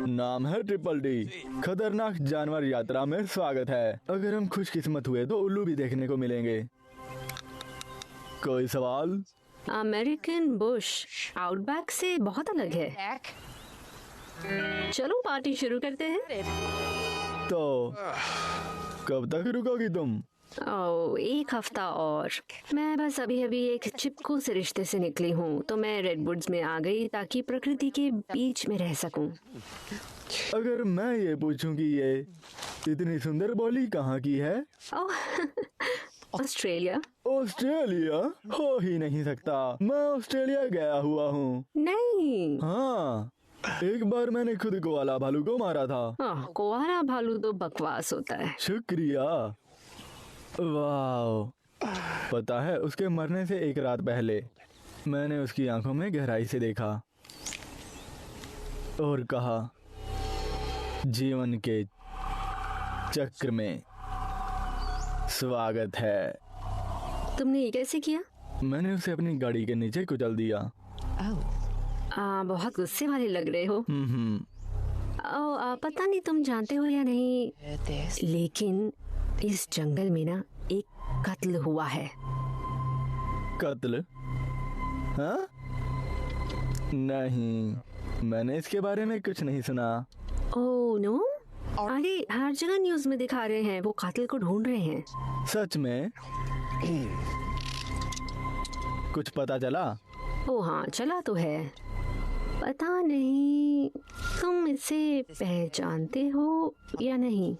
नाम है ट्रिपल डी। खतरनाक जानवर यात्रा में स्वागत है। अगर हम खुशकिस्मत हुए तो उल्लू भी देखने को मिलेंगे। कोई सवाल? अमेरिकन बुश आउटबैक से बहुत अलग है। चलो पार्टी शुरू करते हैं। तो कब तक रुकोगी तुम? ओह, 1 हफ्ता और। मैं बस अभी अभी एक चिपकू से रिश्ते से निकली हूँ, तो मैं रेडवुड्स में आ गई ताकि प्रकृति के बीच में रह सकूं। अगर मैं ये पूछूं कि ये इतनी सुंदर बॉली कहाँ की है? ओह, ऑस्ट्रेलिया। ऑस्ट्रेलिया हो ही नहीं सकता, मैं ऑस्ट्रेलिया गया हुआ हूँ। नहीं। हाँ, एक बार मैंने खुद कोआला भालू को मारा था। कोआला भालू तो बकवास होता है। शुक्रिया। वाह, पता है उसके मरने से 1 रात पहले मैंने उसकी आंखों में गहराई से देखा और कहा, जीवन के चक्र में स्वागत है। तुमने ये कैसे किया? मैंने उसे अपनी गाड़ी के नीचे कुचल दिया। बहुत गुस्से वाले लग रहे हो। पता नहीं तुम जानते हो या नहीं, लेकिन इस जंगल में ना एक कत्ल हुआ है। कत्ल? हाँ? नहीं, मैंने इसके बारे में कुछ नहीं सुना। ओह नो, अरे हर जगह न्यूज में दिखा रहे हैं, वो कातिल को ढूंढ रहे हैं। सच में? कुछ पता चला? ओह हाँ, चला तो है। पता नहीं तुम इसे पहचानते हो या नहीं।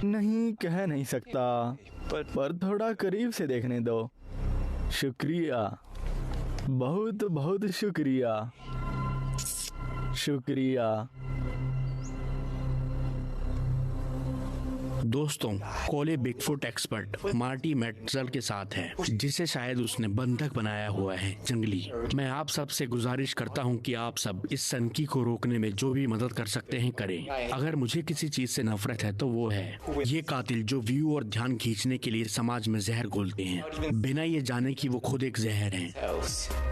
नहीं, कह नहीं सकता, पर थोड़ा करीब से देखने दो। शुक्रिया, बहुत बहुत शुक्रिया। शुक्रिया। दोस्तों, कोले बिगफुट एक्सपर्ट मार्टी मेट्जल के साथ है, जिसे शायद उसने बंधक बनाया हुआ है जंगली। मैं आप सब से गुजारिश करता हूं कि आप सब इस सनकी को रोकने में जो भी मदद कर सकते हैं करें। अगर मुझे किसी चीज से नफरत है तो वो है ये कातिल जो व्यू और ध्यान खींचने के लिए समाज में जहर घोलते हैं, बिना ये जाने कि वो खुद एक जहर है।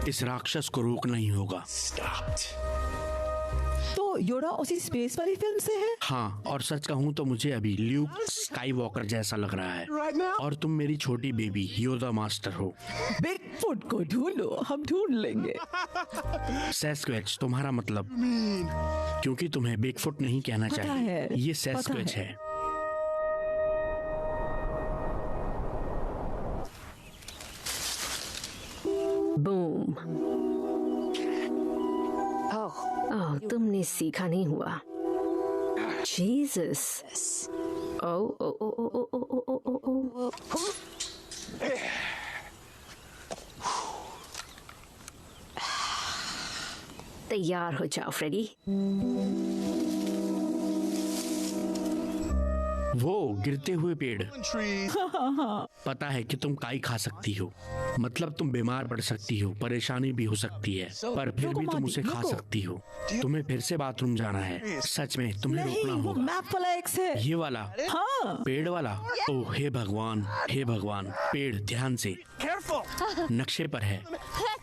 इस राक्षस को रोकना ही होगा। तो योडा उसी स्पेस वाली फिल्म से है? हाँ, और सच कहूँ तो मुझे अभी ल्यूक स्काईवॉकर जैसा लग रहा है, और तुम मेरी छोटी बेबी योदा मास्टर हो। बिगफुट को ढूंढो, हम ढूंढ लेंगे। सैस्क्वैच तुम्हारा मतलब? क्योंकि तुम्हें बिगफुट नहीं कहना चाहिए, ये सैस्क्वैच है। बूम। तुमने सीखा नहीं हुआ। जीसस। तैयार हो जाओ फ्रेडी। वो गिरते हुए पेड़। पता है कि तुम काई खा सकती हो, मतलब तुम बीमार पड़ सकती हो, परेशानी भी हो सकती है, पर फिर भी तुम उसे खा सकती हो। तुम्हें फिर से बाथरूम जाना है, सच में तुम्हें रोकना होगा। मैप वाला एक्स है। ये वाला? हाँ। पेड़ वाला? ओह हे भगवान, हे भगवान। पेड़, ध्यान से, नक्शे पर है,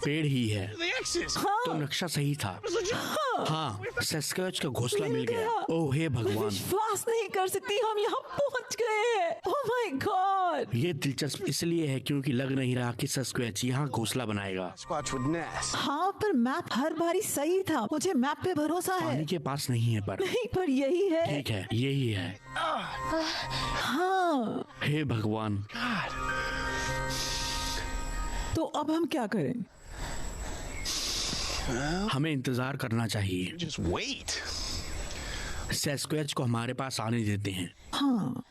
पेड़ ही है। तो नक्शा सही था। हाँ, सैस्क्वैच का घोंसला मिल गया। ओह हे भगवान, विश्वास नहीं कर सकती, हम यहाँ पहुँच गए। Oh my God. ये दिलचस्प इसलिए है क्योंकि लग नहीं रहा कि सैस्क्वैच यहाँ घोंसला बनाएगा। हाँ, पर मैप हर बारी सही था, मुझे मैप पे भरोसा है। पानी के पास नहीं है पर। नहीं, पर यही है। ठीक है, यही है। हाँ। हे भगवान। तो अब हम क्या करें? हमें इंतजार करना चाहिए। Just wait. सैस्क्वैच को हमारे पास आने देते हैं। हाँ।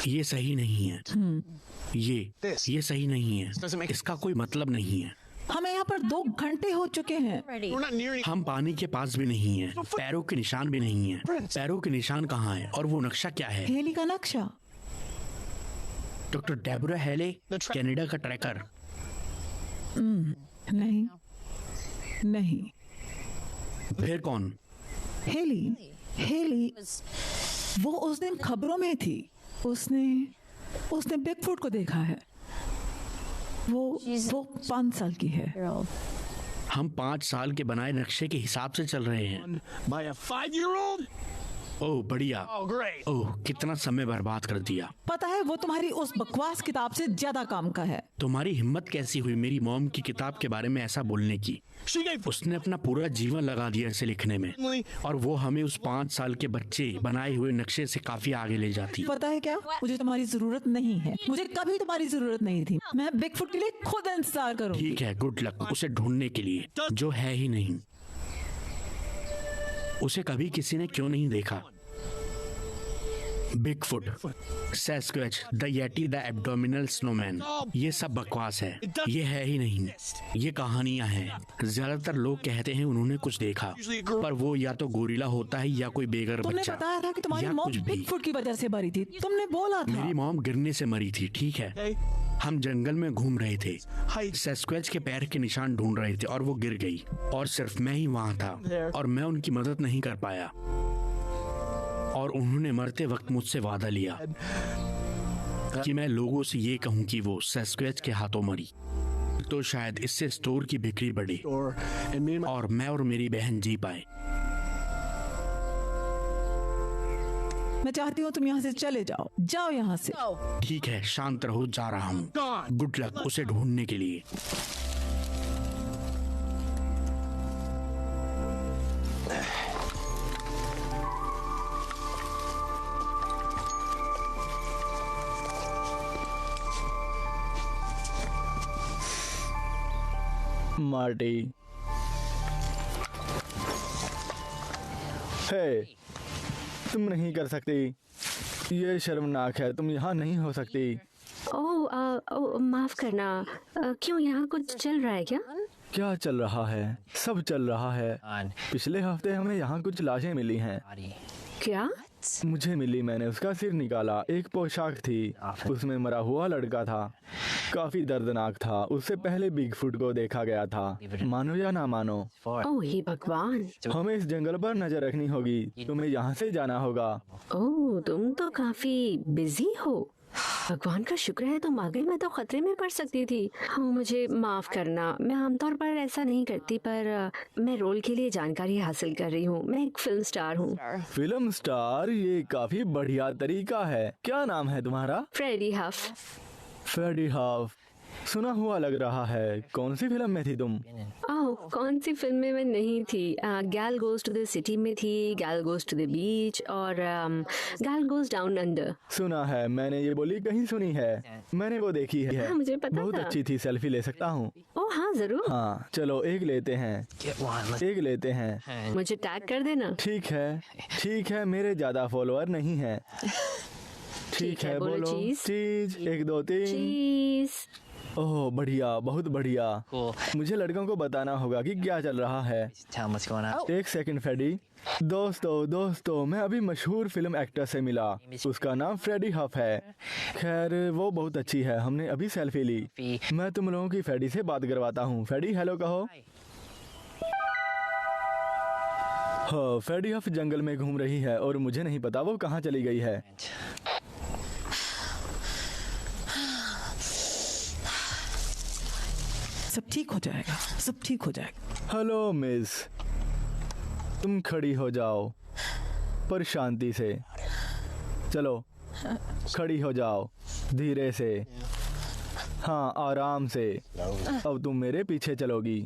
ये सही नहीं है। ये सही नहीं है। इसका कोई मतलब नहीं है। हमें यहाँ पर 2 घंटे हो चुके हैं। हम पानी के पास भी नहीं हैं। पैरों के निशान भी नहीं है। पैरों के निशान कहाँ हैं? और वो नक्शा क्या है? हेली का नक्शा। डॉक्टर डेबोरा हेले, कनाडा का ट्रैकर। नहीं, नहीं। फिर कौन? हेली वो उस दिन खबरों में थी। उसने बिगफुट को देखा है। वो 5 साल की है। हम 5 साल के बनाए नक्शे के हिसाब से चल रहे हैं। By a 5-year-old? ओह बढ़िया। Oh, great. ओह कितना समय बर्बाद कर दिया। पता है वो तुम्हारी उस बकवास किताब से ज्यादा काम का है। तुम्हारी हिम्मत कैसी हुई मेरी मॉम की किताब के बारे में ऐसा बोलने की? She gave उसने अपना पूरा जीवन लगा दिया इसे लिखने में, और वो हमें उस 5 साल के बच्चे बनाए हुए नक्शे से काफी आगे ले जाती। पता है क्या, मुझे तुम्हारी जरूरत नहीं है। मुझे कभी तुम्हारी जरूरत नहीं थी। मैं बिगफुट के लिए खुद इंतजार करूँ। ठीक है, गुड लक उसे ढूंढने के लिए, जो है ही नहीं। उसे कभी किसी ने क्यों नहीं देखा? Bigfoot, Sasquatch, the yeti, the abdominal snowman, ये सब बकवास है। ये है ही नहीं, ये कहानियां हैं। ज्यादातर लोग कहते हैं उन्होंने कुछ देखा, पर वो या तो गोरिल्ला होता है या कोई बेघर तुमने बच्चा, बताया था कि तुम्हारी या मॉम कुछ भी। बिगफुट की वजह से मरी थी। तुमने बोला था। मेरी मॉम गिरने से मरी थी, ठीक है। हम जंगल में घूम रहे थे, सैस्क्वैच के पैर के निशान ढूंढ रहे थे और वो गिर गई, और सिर्फ मैं ही वहाँ था, और मैं उनकी मदद नहीं कर पाया, और उन्होंने मरते वक्त मुझसे वादा लिया कि मैं लोगों से ये कहूँ कि वो सैस्क्वैच के हाथों मरी, तो शायद इससे स्टोर की बिक्री बढ़े और मैं और मेरी बहन जी पाए। मैं चाहती हूँ तुम यहाँ से चले जाओ। जाओ यहाँ से। ठीक है, शांत रहो, जा रहा हूँ। गुड लक उसे ढूंढने के लिए। मार्टी, हे, तुम नहीं कर सकती। ये शर्मनाक है, तुम यहाँ नहीं हो सकती। ओह माफ करना। क्यों, यहाँ कुछ चल रहा है क्या? क्या चल रहा है? सब चल रहा है। पिछले हफ्ते हमें यहाँ कुछ लाशें मिली हैं। क्या? मुझे मिली, मैंने उसका सिर निकाला। एक पोशाक थी, उसमें मरा हुआ लड़का था, काफी दर्दनाक था। उससे पहले बिगफुट को देखा गया था, मानो या ना मानो। ओह हे भगवान। हमें इस जंगल पर नजर रखनी होगी। तुम्हें यहाँ से जाना होगा। ओह तुम तो काफी बिजी हो। भगवान का शुक्र है तुम आ गई, मैं तो खतरे में पड़ सकती थी। हाँ, मुझे माफ करना, मैं आमतौर पर ऐसा नहीं करती, पर मैं रोल के लिए जानकारी हासिल कर रही हूँ। मैं एक फिल्म स्टार हूँ। Film star? ये काफी बढ़िया तरीका है। क्या नाम है तुम्हारा? फ्रेडी हफ। फ्रेडी हफ, सुना हुआ लग रहा है। कौन सी फिल्म में थी तुम? ओह, कौन सी फिल्म में मैं नहीं थी? गैल गोज टू द सिटी में थी, गैल गोज टू द बीच, और गैल गोज डाउन अंडर। सुना है, मैंने ये बोली कहीं सुनी है। मैंने वो देखी है। हाँ, मुझे पता बहुत था। अच्छी थी। सेल्फी ले सकता हूँ? ओह हाँ जरूर। हाँ चलो, एक लेते हैं। एक लेते हैं। मुझे टैग कर देना। ठीक है, ठीक है। मेरे ज्यादा फॉलोअर नहीं है। ठीक है, बोलो चीज। 1 2 3 चीज। ओह बढ़िया, बहुत बढ़िया। मुझे लड़कों को बताना होगा कि क्या चल रहा है। एक सेकंड फ्रेडी। दोस्तों, मैं अभी मशहूर फिल्म एक्टर से मिला। उसका नाम फ्रेडी हफ है। खैर वो बहुत अच्छी है। हमने अभी सेल्फी ली। मैं तुम लोगों की फ्रेडी से बात करवाता हूँ। फ्रेडी हेलो कहो। हाँ, फ्रेडी हफ जंगल में घूम रही है और मुझे नहीं पता वो कहाँ चली गई है। सब ठीक हो जाएगा, सब ठीक हो जाएगा। हेलो मिस, तुम खड़ी हो जाओ, पर शांति से। चलो खड़ी हो जाओ, धीरे से। हाँ, आराम से। अब तुम मेरे पीछे चलोगी।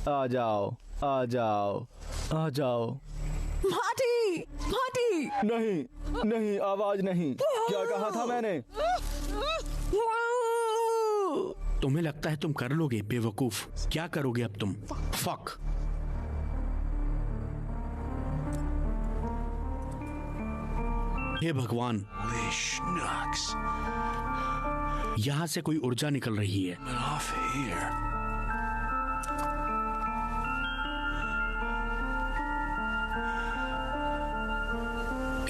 आ जाओ, आ जाओ, आ जाओ। Marty, Marty. नहीं नहीं, आवाज नहीं। क्या कहा था मैंने? तुम्हें लगता है तुम कर लोगे? बेवकूफ, क्या करोगे अब तुम? फक। हे भगवान, यहाँ से कोई ऊर्जा निकल रही है।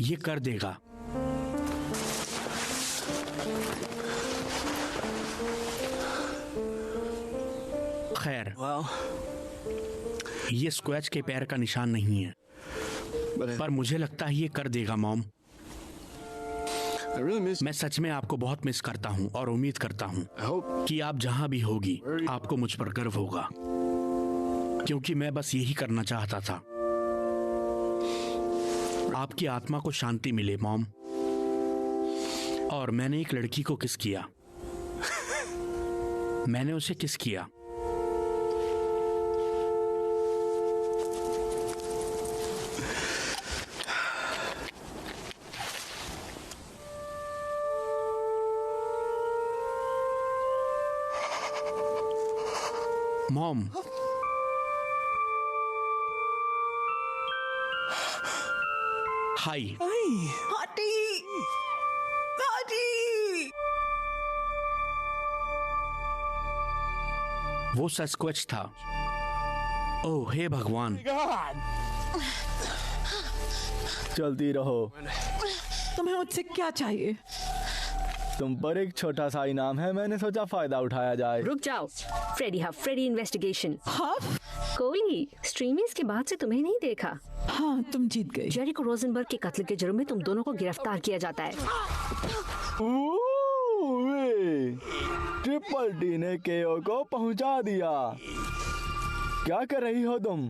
ये कर देगा। खैर, ये स्क्वैच के पैर का निशान नहीं है, पर मुझे लगता है ये कर देगा मॉम। मैं सच में आपको बहुत मिस करता हूँ और उम्मीद करता हूँ कि आप जहाँ भी होगी आपको मुझ पर गर्व होगा। क्योंकि मैं बस यही करना चाहता था। आपकी आत्मा को शांति मिले मॉम। और मैंने एक लड़की को किस किया। मैंने उसे किस किया। मॉम, हाय। वो सस्क्वेच था। ओह हे भगवान। चलती रहो। तुम्हें मुझसे क्या चाहिए? तुम पर एक छोटा सा इनाम है, मैंने सोचा फायदा उठाया जाए। रुक जाओ। Freddy investigation. हफ? कोली, स्ट्रीमीज के बाद से तुम्हें नहीं देखा। हाँ, तुम जीत गई। जेरिको रोजनबर्ग के कत्ल के जुर्म में तुम दोनों को गिरफ्तार किया जाता है। ट्रिपल टी ने केओ को पहुंचा दिया। क्या कर रही हो तुम?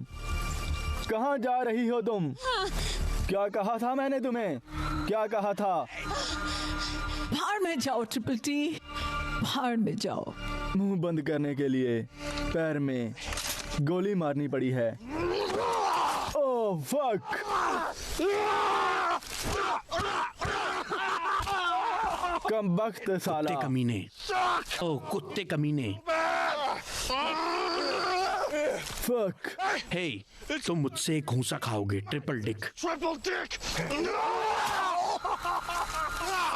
कहाँ जा रही हो तुम? क्या कहा था मैंने तुम्हें? क्या कहा था? बाहर में जाओ ट्रिपल टी, बाहर में जाओ। मुंह बंद करने के लिए पैर में गोली मारनी पड़ी है। Oh fuck! कम वक्त साला। कुत्ते कमीने। ओह कुत्ते कमीने। फक! हे, तुम मुझसे एक घूंसा खाओगे ट्रिपल डिक।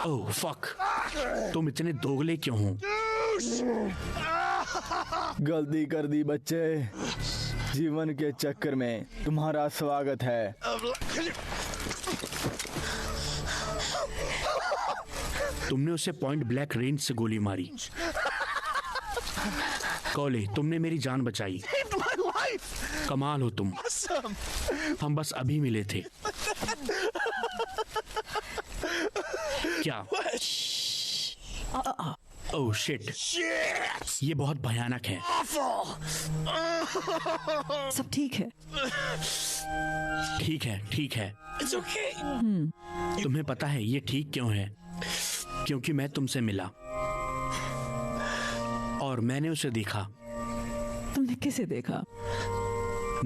Oh fuck! तुम इतने दोगले क्यों हो? गलती कर दी बच्चे। जीवन के चक्कर में तुम्हारा स्वागत है। तुमने उसे पॉइंट ब्लैक रेंज से गोली मारी। कोले, तुमने मेरी जान बचाई। कमाल हो तुम। हम बस अभी मिले थे। क्या? ओह शिट, ये बहुत भयानक है। सब ठीक है। ठीक है। तुम्हें पता है ये ठीक क्यों है? क्योंकि मैं तुमसे मिला और मैंने उसे देखा। तुमने किसे देखा?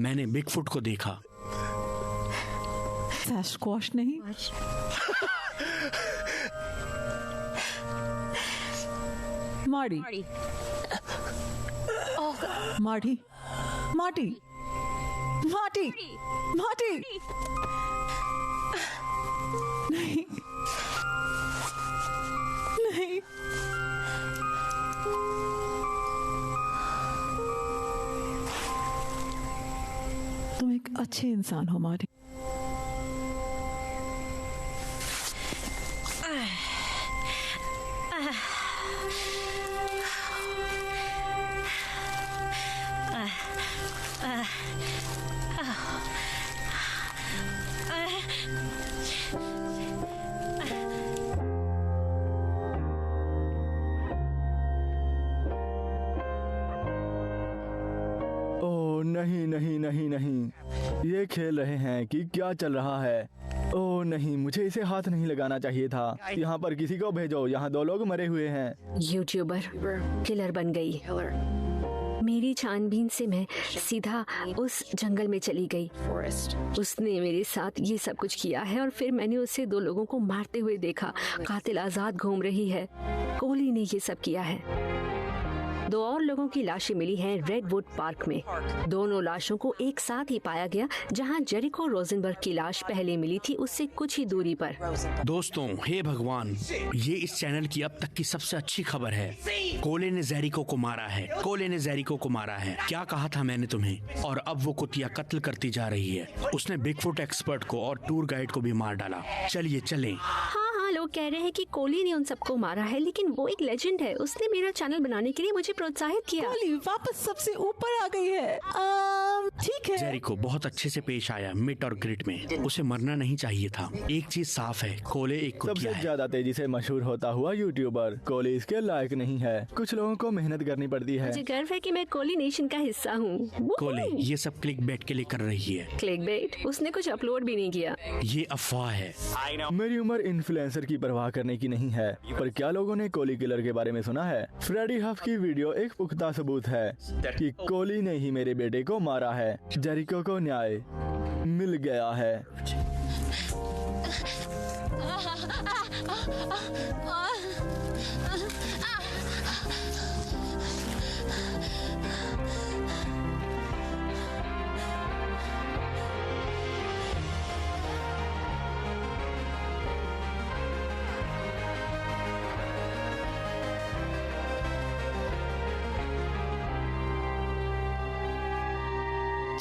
मैंने बिगफुट को देखा। सैस्क्वॉश नहीं? Marty. Marty. Marty. Marty. Marty. नहीं, नहीं। तुम एक अच्छे इंसान हो मार्टी। नहीं, ये खेल रहे हैं कि क्या चल रहा है? ओह नहीं, मुझे इसे हाथ नहीं लगाना चाहिए था। यहाँ पर किसी को भेजो, यहाँ 2 लोग मरे हुए हैं। यूट्यूबर किलर बन गई। मेरी छानबीन से मैं सीधा उस जंगल में चली गई। उसने मेरे साथ ये सब कुछ किया है और फिर मैंने उसे 2 लोगों को मारते हुए देखा। कातिल आजाद घूम रही है। कोली ने ये सब किया है। 2 और लोगों की लाशें मिली हैं रेडवुड पार्क में। दोनों लाशों को एक साथ ही पाया गया। जहां जेरिको रोजनबर्ग की लाश पहले मिली थी, उससे कुछ ही दूरी पर। दोस्तों, हे भगवान, ये इस चैनल की अब तक की सबसे अच्छी खबर है। कोले ने जेरिको को मारा है। कोले ने जेरिको को मारा है। क्या कहा था मैंने तुम्हें? और अब वो कुतिया कत्ल करती जा रही है। उसने बिगफुट एक्सपर्ट को और टूर गाइड को भी मार डाला। चलिए चलें। हाँ, लोग कह रहे हैं कि कोली ने उन सबको मारा है, लेकिन वो एक लेजेंड है। उसने मेरा चैनल बनाने के लिए मुझे प्रोत्साहित किया। कोली वापस सबसे ऊपर आ गई है। ठीक है। जेरिको बहुत अच्छे से पेश आया मिट और ग्रिट में। उसे मरना नहीं चाहिए था। एक चीज साफ है, कोले एक कुतिया सबसे है। ज्यादा तेजी से मशहूर होता हुआ यूट्यूबर कोहली इसके लायक नहीं है। कुछ लोगों को मेहनत करनी पड़ती है। मुझे गर्व है कि मैं कोहली नेशन का हिस्सा हूँ। कोले ये सब क्लिक बेट के लिए कर रही है। Click bait? उसने कुछ अपलोड भी नहीं किया। ये अफवाह है। मेरी उम्र इन्फ्लुएंसर की परवाह करने की नहीं है, पर क्या लोगों ने कोहली किलर के बारे में सुना है? फ्रेडी हफ की वीडियो एक पुख्ता सबूत है कि कोहली ने ही मेरे बेटे को मारा है। जेरिको को न्याय मिल गया है।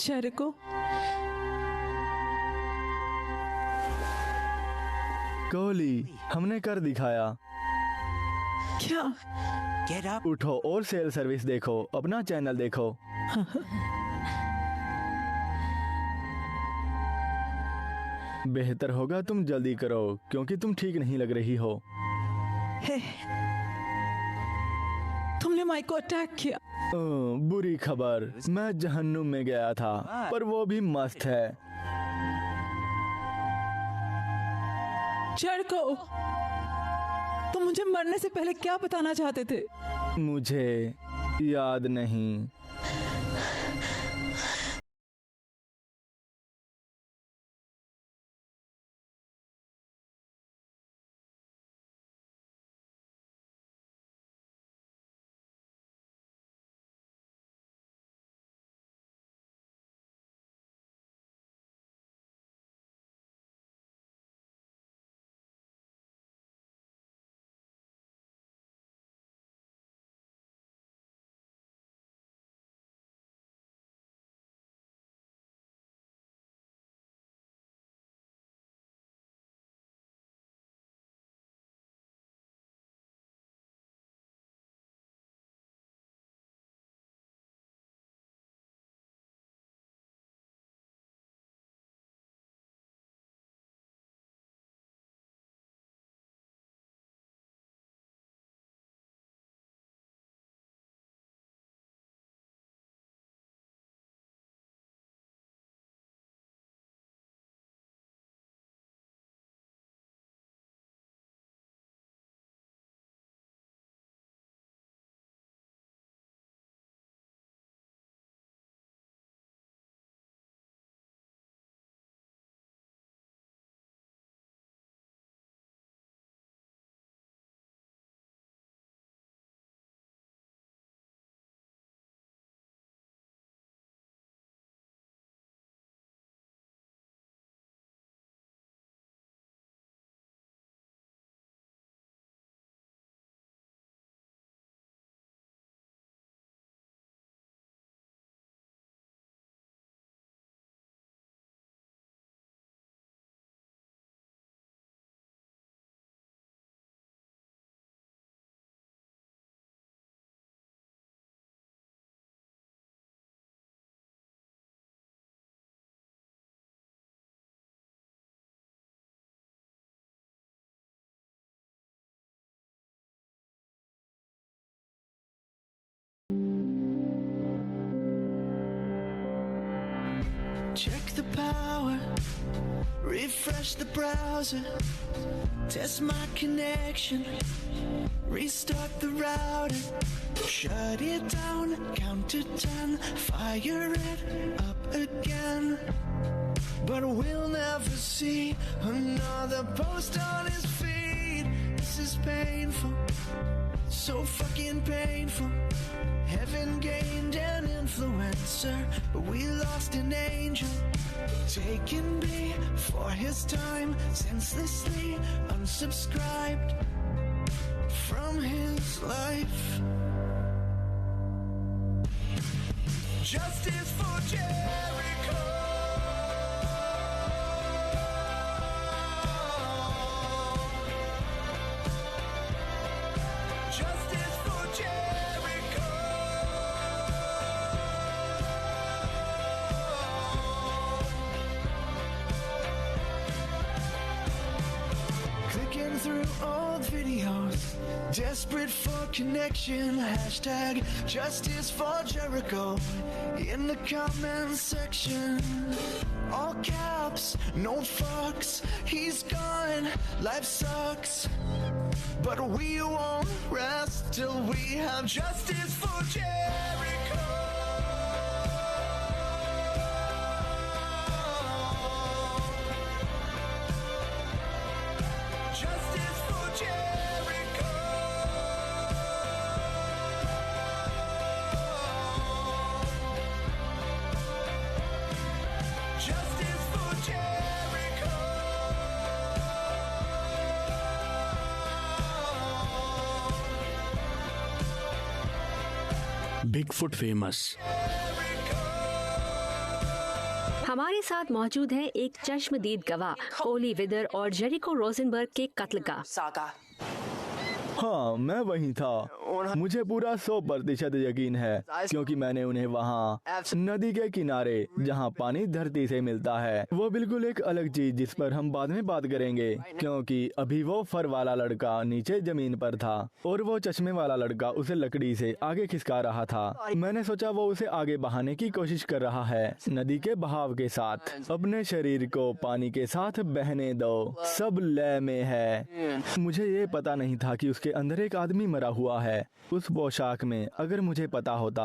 जेरिको, कोहली हमने कर दिखाया। क्या? उठो और सेल सर्विस देखो, अपना चैनल देखो। बेहतर होगा तुम जल्दी करो, क्योंकि तुम ठीक नहीं लग रही हो। तुमने माइक को अटैक किया। बुरी खबर, मैं जहन्नुम में गया था, पर वो भी मस्त है। जेरिको, तुम मुझे मरने से पहले क्या बताना चाहते थे? मुझे याद नहीं। Check the power, refresh the browser, test my connection, restart the router, shut it down, count to 10, fire it up again. But we'll never see another post on his feed. This is painful, so fucking painful. Heaven gained an influencer, but we lost an angel. Taken before his time, senselessly unsubscribed from his life. Justice for Jericho. Justice for Jericho. through old videos, desperate for connection. Hashtag justice for Jericho in the comment section. All caps, no fucks, he's gone, life sucks. But we won't rest till we have justice for Jericho. Justice for Jericho. Justice for Jericho. Bigfoot famous. हमारे साथ मौजूद है एक चश्मदीद गवाह कोली विदर और Jericho Rosenberg के कत्ल का। हाँ, मैं वहीं था। मुझे पूरा 100% यकीन है क्योंकि मैंने उन्हें वहाँ नदी के किनारे जहाँ पानी धरती से मिलता है, वो बिल्कुल एक अलग चीज जिस पर हम बाद में बात करेंगे, क्योंकि अभी वो फर वाला लड़का नीचे जमीन पर था और वो चश्मे वाला लड़का उसे लकड़ी से आगे खिसका रहा था। मैंने सोचा वो उसे आगे बहाने की कोशिश कर रहा है नदी के बहाव के साथ। अपने शरीर को पानी के साथ बहने दो, सब लय में है। मुझे ये पता नहीं था कि उसके अंदर एक आदमी मरा हुआ है उस पोशाक में। अगर मुझे पता होता